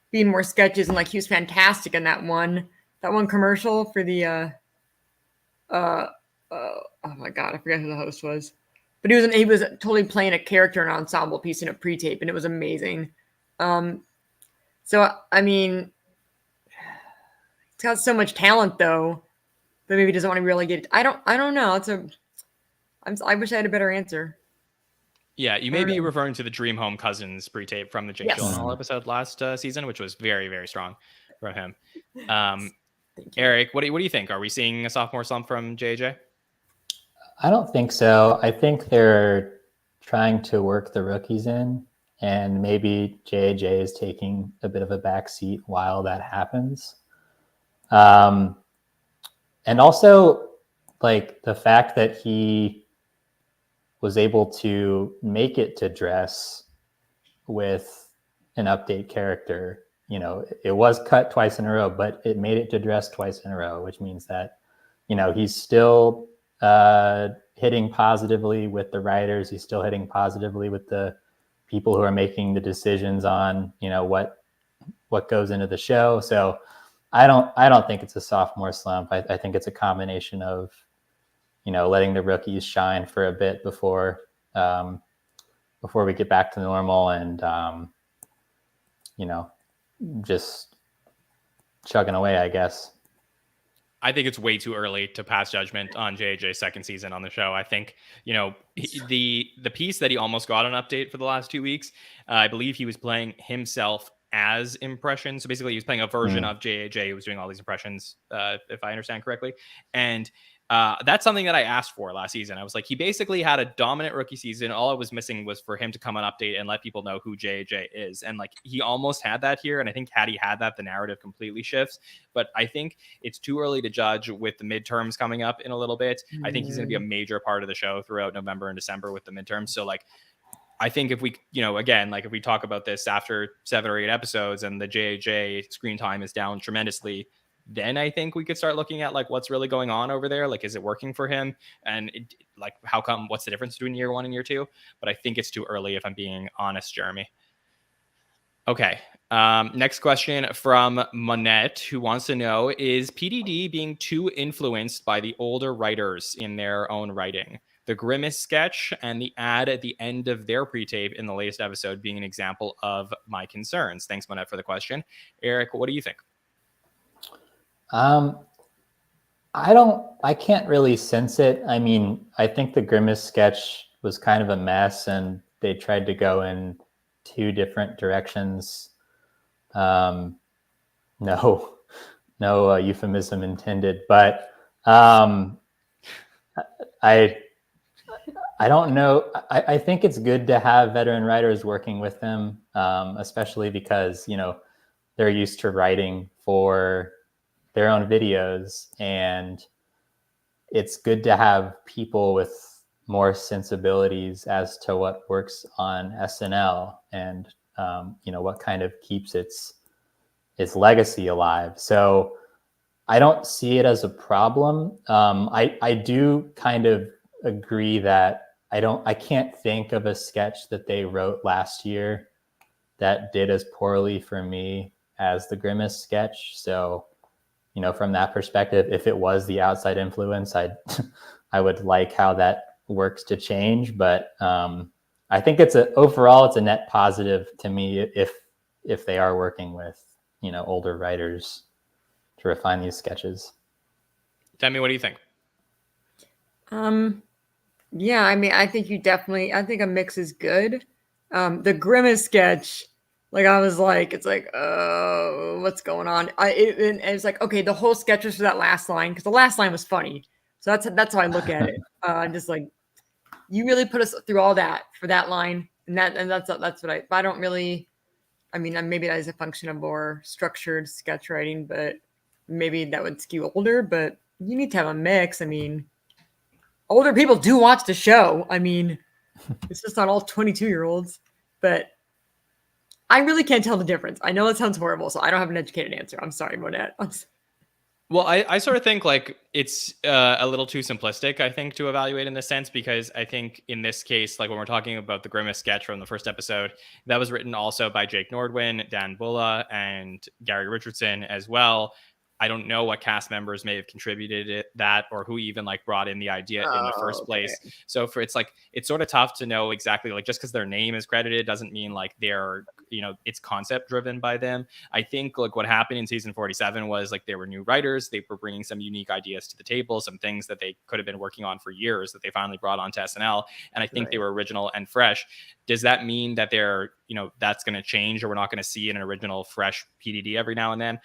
be in more sketches, and like he was fantastic in that one commercial for the oh my God, I forget who the host was. But he was totally playing a character in an ensemble piece in a pre-tape, and it was amazing. So I mean, it's got so much talent though, but maybe he doesn't want to really get it. I don't know. I wish I had a better answer. Yeah, you may be referring to the Dream Home Cousins pre-tape from the Jake Gyllenhaal episode last season, which was very, very strong from him. Eric, what do you think? Are we seeing a sophomore slump from JJ? I don't think so. I think they're trying to work the rookies in, and maybe JJ is taking a bit of a backseat while that happens. And also, like the fact that he was able to make it to dress with an update character, it was cut twice in a row, but it made it to dress twice in a row, which means that, he's still hitting positively with the writers. He's still hitting positively with the people who are making the decisions on, what goes into the show. So I don't think it's a sophomore slump. I think it's a combination of, letting the rookies shine for a bit before we get back to normal, and, just chugging away, I guess. I think it's way too early to pass judgment on JJ's second season on the show. I think, the piece that he almost got an update for the last 2 weeks, I believe he was playing himself as impressions. So basically he was playing a version of JJ who was doing all these impressions, if I understand correctly. And that's something that I asked for last season. I was like, he basically had a dominant rookie season. All I was missing was for him to come on update and let people know who JJ is. And like, he almost had that here. And I think had he had that, the narrative completely shifts. But I think it's too early to judge with the midterms coming up in a little bit. I think he's going to be a major part of the show throughout November and December with the midterms. So like, I think if we, again, like if we talk about this after 7 or 8 episodes and the JJ screen time is down tremendously, then I think we could start looking at like what's really going on over there. Like, is it working for him? And like, how come, what's the difference between year 1 and year 2? But I think it's too early if I'm being honest, Jeremy. Okay. Next question from Monette, who wants to know, is PDD being too influenced by the older writers in their own writing? The Grimace sketch and the ad at the end of their pre-tape in the latest episode being an example of my concerns. Thanks, Monette, for the question. Eric, what do you think? I can't really sense it. I mean, I think the Grimace sketch was kind of a mess and they tried to go in 2 different directions. No euphemism intended, but I don't know. I think it's good to have veteran writers working with them, especially because, they're used to writing for their own videos, and it's good to have people with more sensibilities as to what works on SNL and what kind of keeps its legacy alive. So I don't see it as a problem. I do kind of agree that I can't think of a sketch that they wrote last year that did as poorly for me as the Grimace sketch. So from that perspective, if it was the outside influence, I would like how that works to change. But I think overall it's a net positive to me if they are working with older writers to refine these sketches. Demi, what do you think? Yeah, I mean, I think a mix is good. The Grimace sketch, like I was like, it's like, oh, what's going on? And it's like, okay, the whole sketch was for that last line because the last line was funny. So that's how I look at it. Just like, you really put us through all that for that line, and that's what I don't really. I mean, maybe that is a function of more structured sketch writing, but maybe that would skew older. But you need to have a mix. I mean, older people do watch the show. I mean, it's just not all 22-year-olds, but I really can't tell the difference. I know it sounds horrible, so I don't have an educated answer. I'm sorry, Monette. Well, I sort of think like it's a little too simplistic, I think, to evaluate in this sense, because I think in this case, like when we're talking about the Grimace sketch from the first episode, that was written also by Jake Nordwin, Dan Bulla, and Gary Richardson as well. I don't know what cast members may have contributed that or who even like brought in the idea in the first place. So it's sort of tough to know exactly, like, just because their name is credited doesn't mean like they're, it's concept driven by them. I think like what happened in season 47 was like there were new writers. They were bringing some unique ideas to the table, some things that they could have been working on for years that they finally brought onto SNL. And I think they were original and fresh. Does that mean that they're, that's going to change or we're not going to see an original fresh PDD every now and then?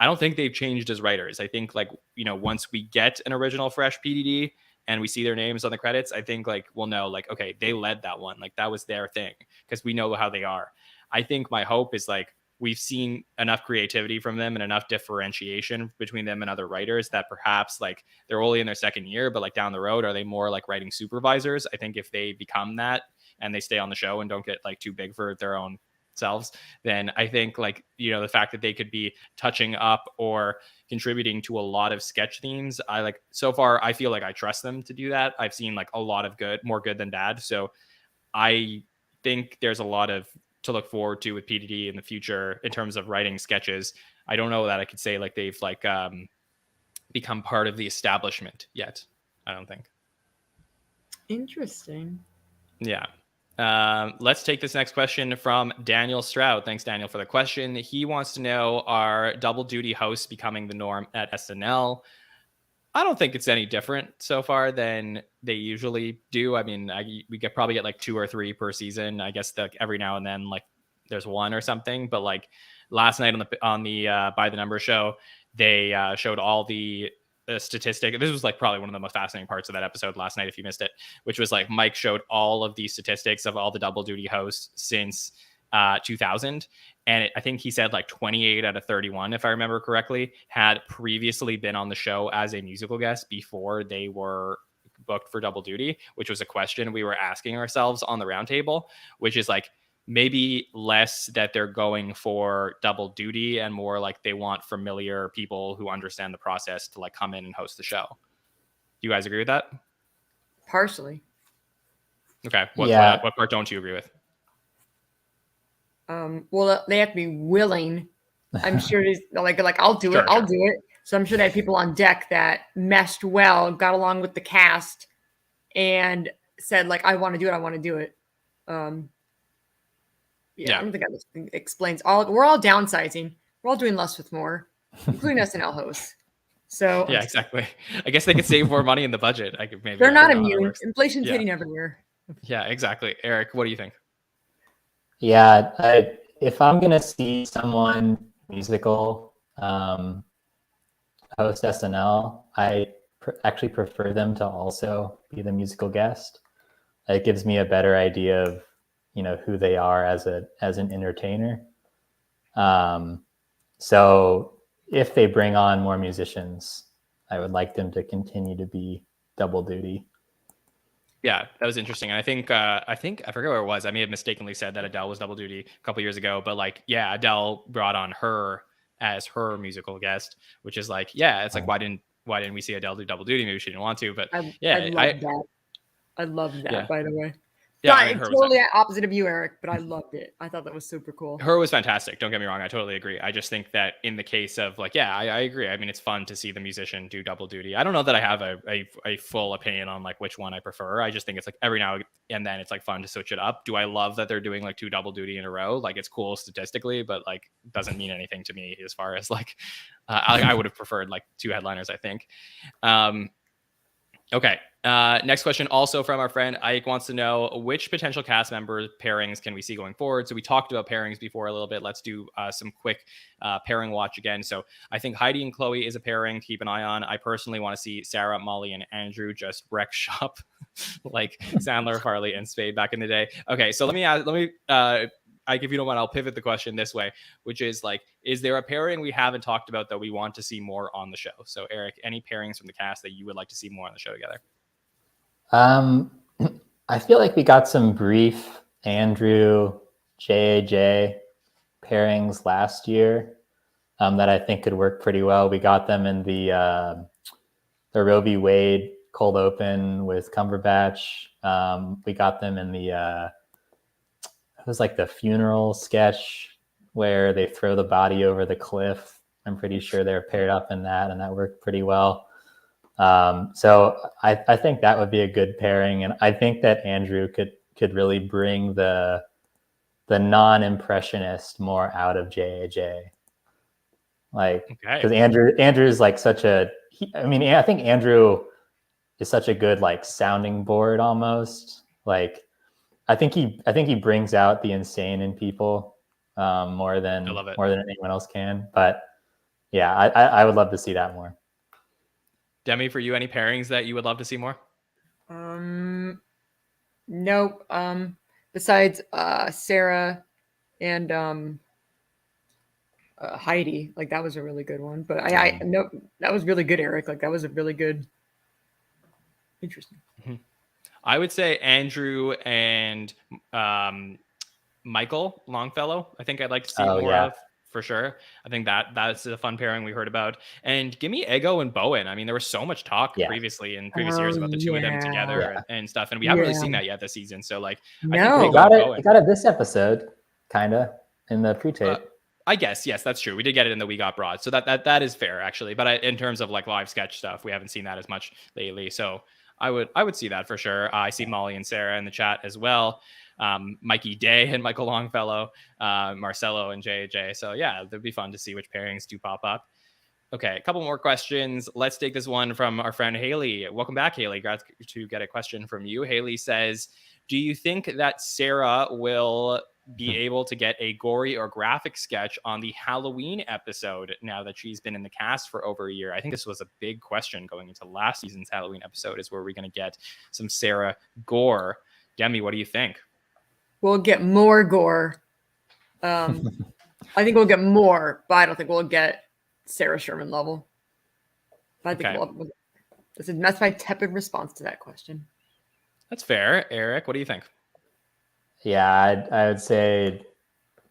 I don't think they've changed as writers. I think like, once we get an original fresh PDD and we see their names on the credits, I think like, we'll know like, okay, they led that one. Like that was their thing because we know how they are. I think my hope is like, we've seen enough creativity from them and enough differentiation between them and other writers that perhaps like they're only in their second year, but like down the road, are they more like writing supervisors? I think if they become that and they stay on the show and don't get like too big for their own selves, then I think like, the fact that they could be touching up or contributing to a lot of sketch themes, so far I feel like I trust them to do that. I've seen like a lot of more good than bad. So I think there's a lot to look forward to with PDD in the future in terms of writing sketches. I don't know that I could say like they've like become part of the establishment yet. I don't think. Interesting. Yeah. Let's take this next question from Daniel Stroud. Thanks, Daniel, for the question. He wants to know, are double duty hosts becoming the norm at SNL? I don't think it's any different so far than they usually do. I mean, we could probably get like 2 or 3 per season. I guess every now and then, like there's one or something. But like last night on the By the Number show, they showed all the statistic. This was like probably one of the most fascinating parts of that episode last night, if you missed it, which was like Mike showed all of the statistics of all the double duty hosts since 2000. And I think he said like 28 out of 31, if I remember correctly, had previously been on the show as a musical guest before they were booked for double duty, which was a question we were asking ourselves on the roundtable, which is like maybe less that they're going for double duty and more like they want familiar people who understand the process to like come in and host the show. Do you guys agree with that? Partially. Okay. What part don't you agree with? Well, they have to be willing. I'm sure it's like I'll do it. I'll do it. So I'm sure they have people on deck that meshed well, got along with the cast, and said like, I want to do it. I want to do it. I don't think that explains all. We're all downsizing. We're all doing less with more, including SNL hosts. So yeah, exactly. I guess they could save more money in the budget. They're not immune. Inflation's hitting everywhere. Yeah, exactly. Eric, what do you think? Yeah, if I'm gonna see someone musical host SNL, I actually prefer them to also be the musical guest. It gives me a better idea of who they are as an entertainer. So if they bring on more musicians, I would like them to continue to be double duty. Yeah, that was interesting. And I think I forget where it was. I may have mistakenly said that Adele was double duty a couple years ago, but like, yeah, Adele brought on her as her musical guest, which is like, yeah, it's like, why didn't we see Adele do double duty? Maybe she didn't want to, but I love that, by the way. Yeah, it's totally opposite of you, Eric, but I loved it. I thought that was super cool. Her was fantastic. Don't get me wrong. I totally agree. I just think that in the case of like, I agree. I mean, it's fun to see the musician do double duty. I don't know that I have a full opinion on like which one I prefer. I just think it's like every now and then it's like fun to switch it up. Do I love that they're doing like 2 double duty in a row? Like it's cool statistically, but like doesn't mean anything to me as far as like I would have preferred like 2 headliners, I think. Okay. Next question, also from our friend Ike, wants to know which potential cast member pairings can we see going forward. So we talked about pairings before a little bit. Let's do some quick pairing watch again. So I think Heidi and Chloe is a pairing to keep an eye on. I personally want to see Sarah, Molly, and Andrew just wreck shop like Sandler, Farley, and Spade back in the day. Okay, so let me Ike, if you don't mind, I'll pivot the question this way, which is like, is there a pairing we haven't talked about that we want to see more on the show? So Eric, any pairings from the cast that you would like to see more on the show together? I feel like we got some brief Andrew, JAJ pairings last year that I think could work pretty well. We got them in the Roe v. Wade cold open with Cumberbatch. We got them in the it was like the funeral sketch where they throw the body over the cliff. I'm pretty sure they're paired up in that, and that worked pretty well. So I think that would be a good pairing, and I think that Andrew could really bring the non-impressionist more out of JAJ. Like, because Andrew is like such a. I think Andrew is such a good like sounding board almost. Like, I think he brings out the insane in people more than anyone else can. But yeah, I would love to see that more. Demi, for you, any pairings that you would love to see more? Nope. Besides Sarah and Heidi, like that was a really good one. But I no, that was really good, Eric. Like that was a really good, interesting. Mm-hmm. I would say Andrew and Michael Longfellow. I think I'd like to see more of. For sure. I think that's a fun pairing we heard about. And give me Ego and Bowen. I mean, there was so much talk previously in previous years about the two of them together and stuff. And we haven't really seen that yet this season. So like, I think we got it this episode, kind of in the pre-tape. I guess, yes, that's true. We did get it in the We Got Broad. So that is fair actually. But in terms of like live sketch stuff, we haven't seen that as much lately. So I would see that for sure. I see Molly and Sarah in the chat as well. Mikey Day and Michael Longfellow, Marcelo and JJ. So yeah, it'd be fun to see which pairings do pop up. Okay, a couple more questions. Let's take this one from our friend Haley. Welcome back, Haley. Glad to get a question from you. Haley says, do you think that Sarah will be able to get a gory or graphic sketch on the Halloween episode now that she's been in the cast for over a year? I think this was a big question going into last season's Halloween episode, is where we're going to get some Sarah gore. Demi, what do you think? We'll get more gore. I think we'll get more, but I don't think we'll get Sarah Sherman level. I think that's my tepid response to that question. That's fair. Eric, what do you think? Yeah, I would say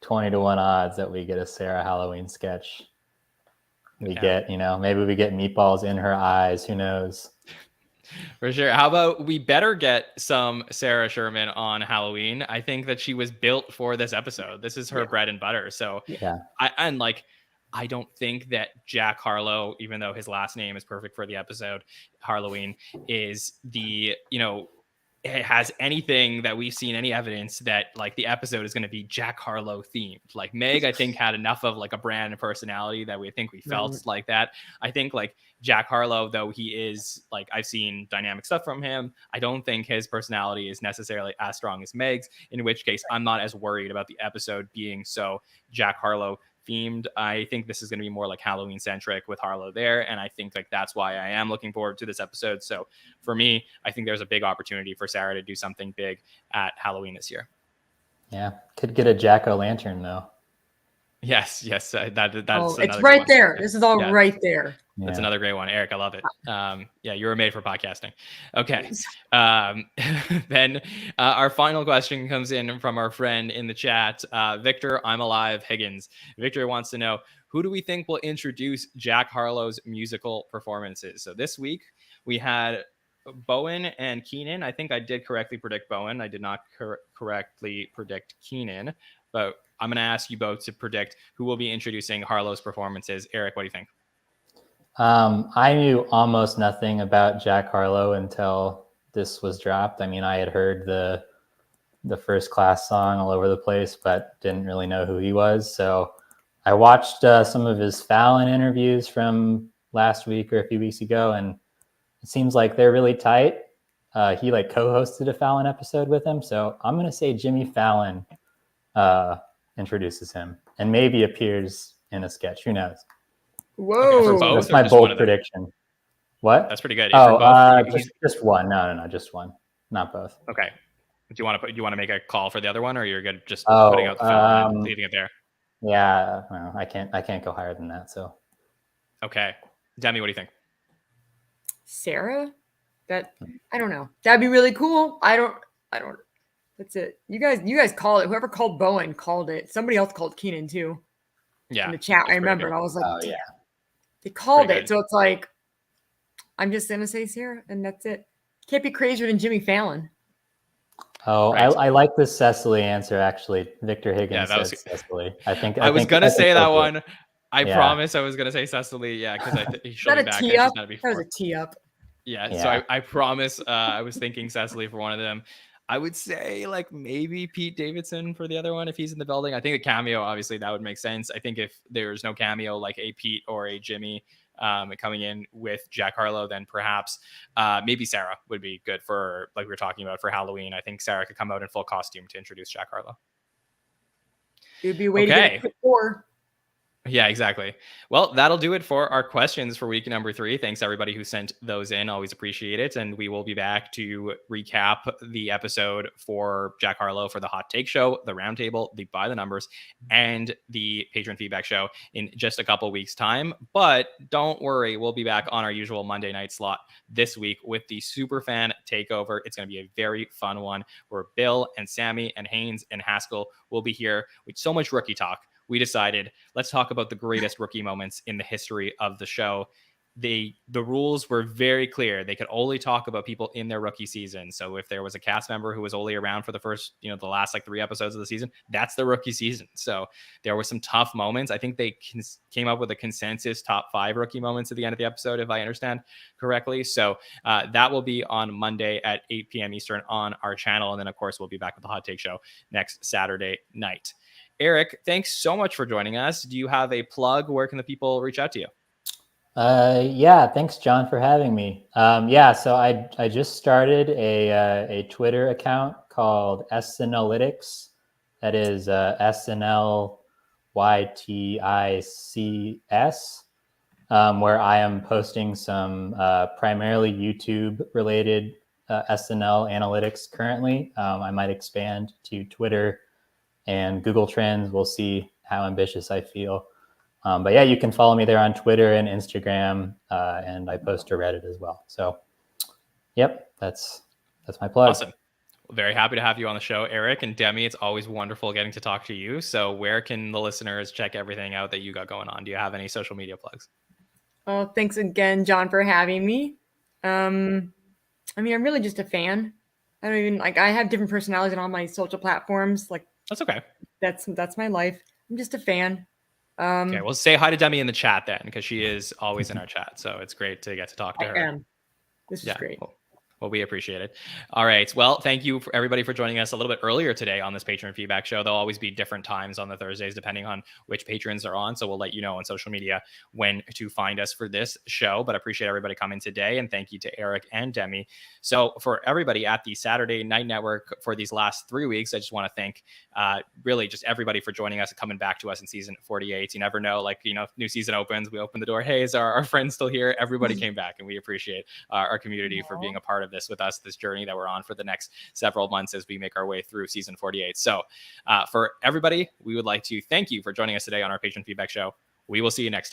20-1 odds that we get a Sarah Halloween sketch. We get, maybe we get meatballs in her eyes. Who knows? For sure. How about we better get some Sarah Sherman on Halloween? I think that she was built for this episode. This is her bread and butter. So I don't think that Jack Harlow, even though his last name is perfect for the episode, Halloween, is the, it has anything that we've seen, any evidence that like the episode is going to be Jack Harlow themed. Like Meg, I think, had enough of like a brand and personality that we felt like that. I think like Jack Harlow, though he is like, I've seen dynamic stuff from him, I don't think his personality is necessarily as strong as Meg's, in which case I'm not as worried about the episode being so Jack Harlow themed. I think this is going to be more like Halloween centric with Harlow there, and I think like that's why I am looking forward to this episode. So for me, I think there's a big opportunity for Sarah to do something big at Halloween this year. Yeah, could get a jack-o'-lantern though. Yes, that's it's right there. This is all right there. That's another great one, Eric. I love it. You were made for podcasting. Okay. Then our final question comes in from our friend in the chat, Victor I'm Alive Higgins. Victor wants to know, who do we think will introduce Jack Harlow's musical performances? So this week we had Bowen and Keenan. I think I did correctly predict Bowen. I did not correctly predict Keenan, but I'm going to ask you both to predict who will be introducing Harlow's performances. Eric, what do you think? I knew almost nothing about Jack Harlow until this was dropped. I mean, I had heard the First Class song all over the place, but didn't really know who he was. So I watched some of his Fallon interviews from last week or a few weeks ago, and it seems like they're really tight. He like co-hosted a Fallon episode with him. So I'm going to say Jimmy Fallon introduces him and maybe appears in a sketch. Who knows? Whoa. Okay, that's my bold prediction. What? That's pretty good. Just one. No, just one. Not both. Okay. Do you want to make a call for the other one, or you're good just putting out the film and leaving it there? Yeah, well, I can't go higher than that. So. Okay. Demi, what do you think? Sarah? I don't know. That'd be really cool. I don't. That's it. You guys call it. Whoever called Bowen called it. Somebody else called Keenan too. Yeah. In the chat, I remember, and I was like, oh yeah. They called it. So it's like, I'm just going to say Sarah, and that's it. Can't be crazier than Jimmy Fallon. Oh, right. I like the Cecily answer, actually. Victor Higgins said Cecily. I was going to say that one. I promise I was going to say Cecily. Yeah, because she'll be back. That was a tee up. Yeah, so I promise I was thinking Cecily for one of them. I would say like maybe Pete Davidson for the other one if he's in the building. I think a cameo, obviously, that would make sense. I think if there's no cameo like a Pete or a Jimmy coming in with Jack Harlow, then perhaps maybe Sarah would be good for, like we were talking about, for Halloween. I think Sarah could come out in full costume to introduce Jack Harlow. It would be a way to get it before. Yeah, exactly. Well, that'll do it for our questions for week number 3. Thanks everybody who sent those in. Always appreciate it. And we will be back to recap the episode for Jack Harlow for the Hot Take Show, the Roundtable, the By the Numbers, and the Patron Feedback Show in just a couple weeks' time. But don't worry, we'll be back on our usual Monday night slot this week with the Superfan Takeover. It's going to be a very fun one where Bill and Sammy and Haynes and Haskell will be here with so much rookie talk. We decided, let's talk about the greatest rookie moments in the history of the show. the rules were very clear. They could only talk about people in their rookie season. So if there was a cast member who was only around for the first, the last like 3 episodes of the season, that's the rookie season. So there were some tough moments. I think they came up with a consensus top 5 rookie moments at the end of the episode, if I understand correctly. So that will be on Monday at 8 p.m. Eastern on our channel. And then, of course, we'll be back with the Hot Take Show next Saturday night. Eric, thanks so much for joining us. Do you have a plug? Where can the people reach out to you? Yeah, thanks, John, for having me. So I just started a Twitter account called SNLytics. That is SNLYTICS, where I am posting some primarily YouTube-related SNL analytics currently. I might expand to Twitter and Google Trends. We'll see how ambitious I feel. But yeah, you can follow me there on Twitter and Instagram, and I post to Reddit as well. So, yep, that's my plug. Awesome. Very happy to have you on the show, Eric and Demi. It's always wonderful getting to talk to you. So where can the listeners check everything out that you got going on? Do you have any social media plugs? Oh, thanks again, John, for having me. I'm really just a fan. I don't even I have different personalities on all my social platforms. That's okay. That's my life. I'm just a fan. Okay, well, say hi to Demi in the chat then, because she is always in our chat. So it's great to get to talk to her. This is great. Well, we appreciate it. All right. Well, thank you for everybody for joining us a little bit earlier today on this patron feedback show. There'll always be different times on the Thursdays, depending on which patrons are on. So we'll let you know on social media when to find us for this show. But I appreciate everybody coming today. And thank you to Eric and Demi. So for everybody at the Saturday Night Network for these last 3 weeks, I just want to thank really just everybody for joining us and coming back to us in season 48. You never know, new season opens, we open the door. Hey, is our friend still here? Everybody came back, and we appreciate our community for being a part of this with us, this journey that we're on for the next several months as we make our way through season 48. So for everybody, we would like to thank you for joining us today on our patron feedback show. We will see you next time.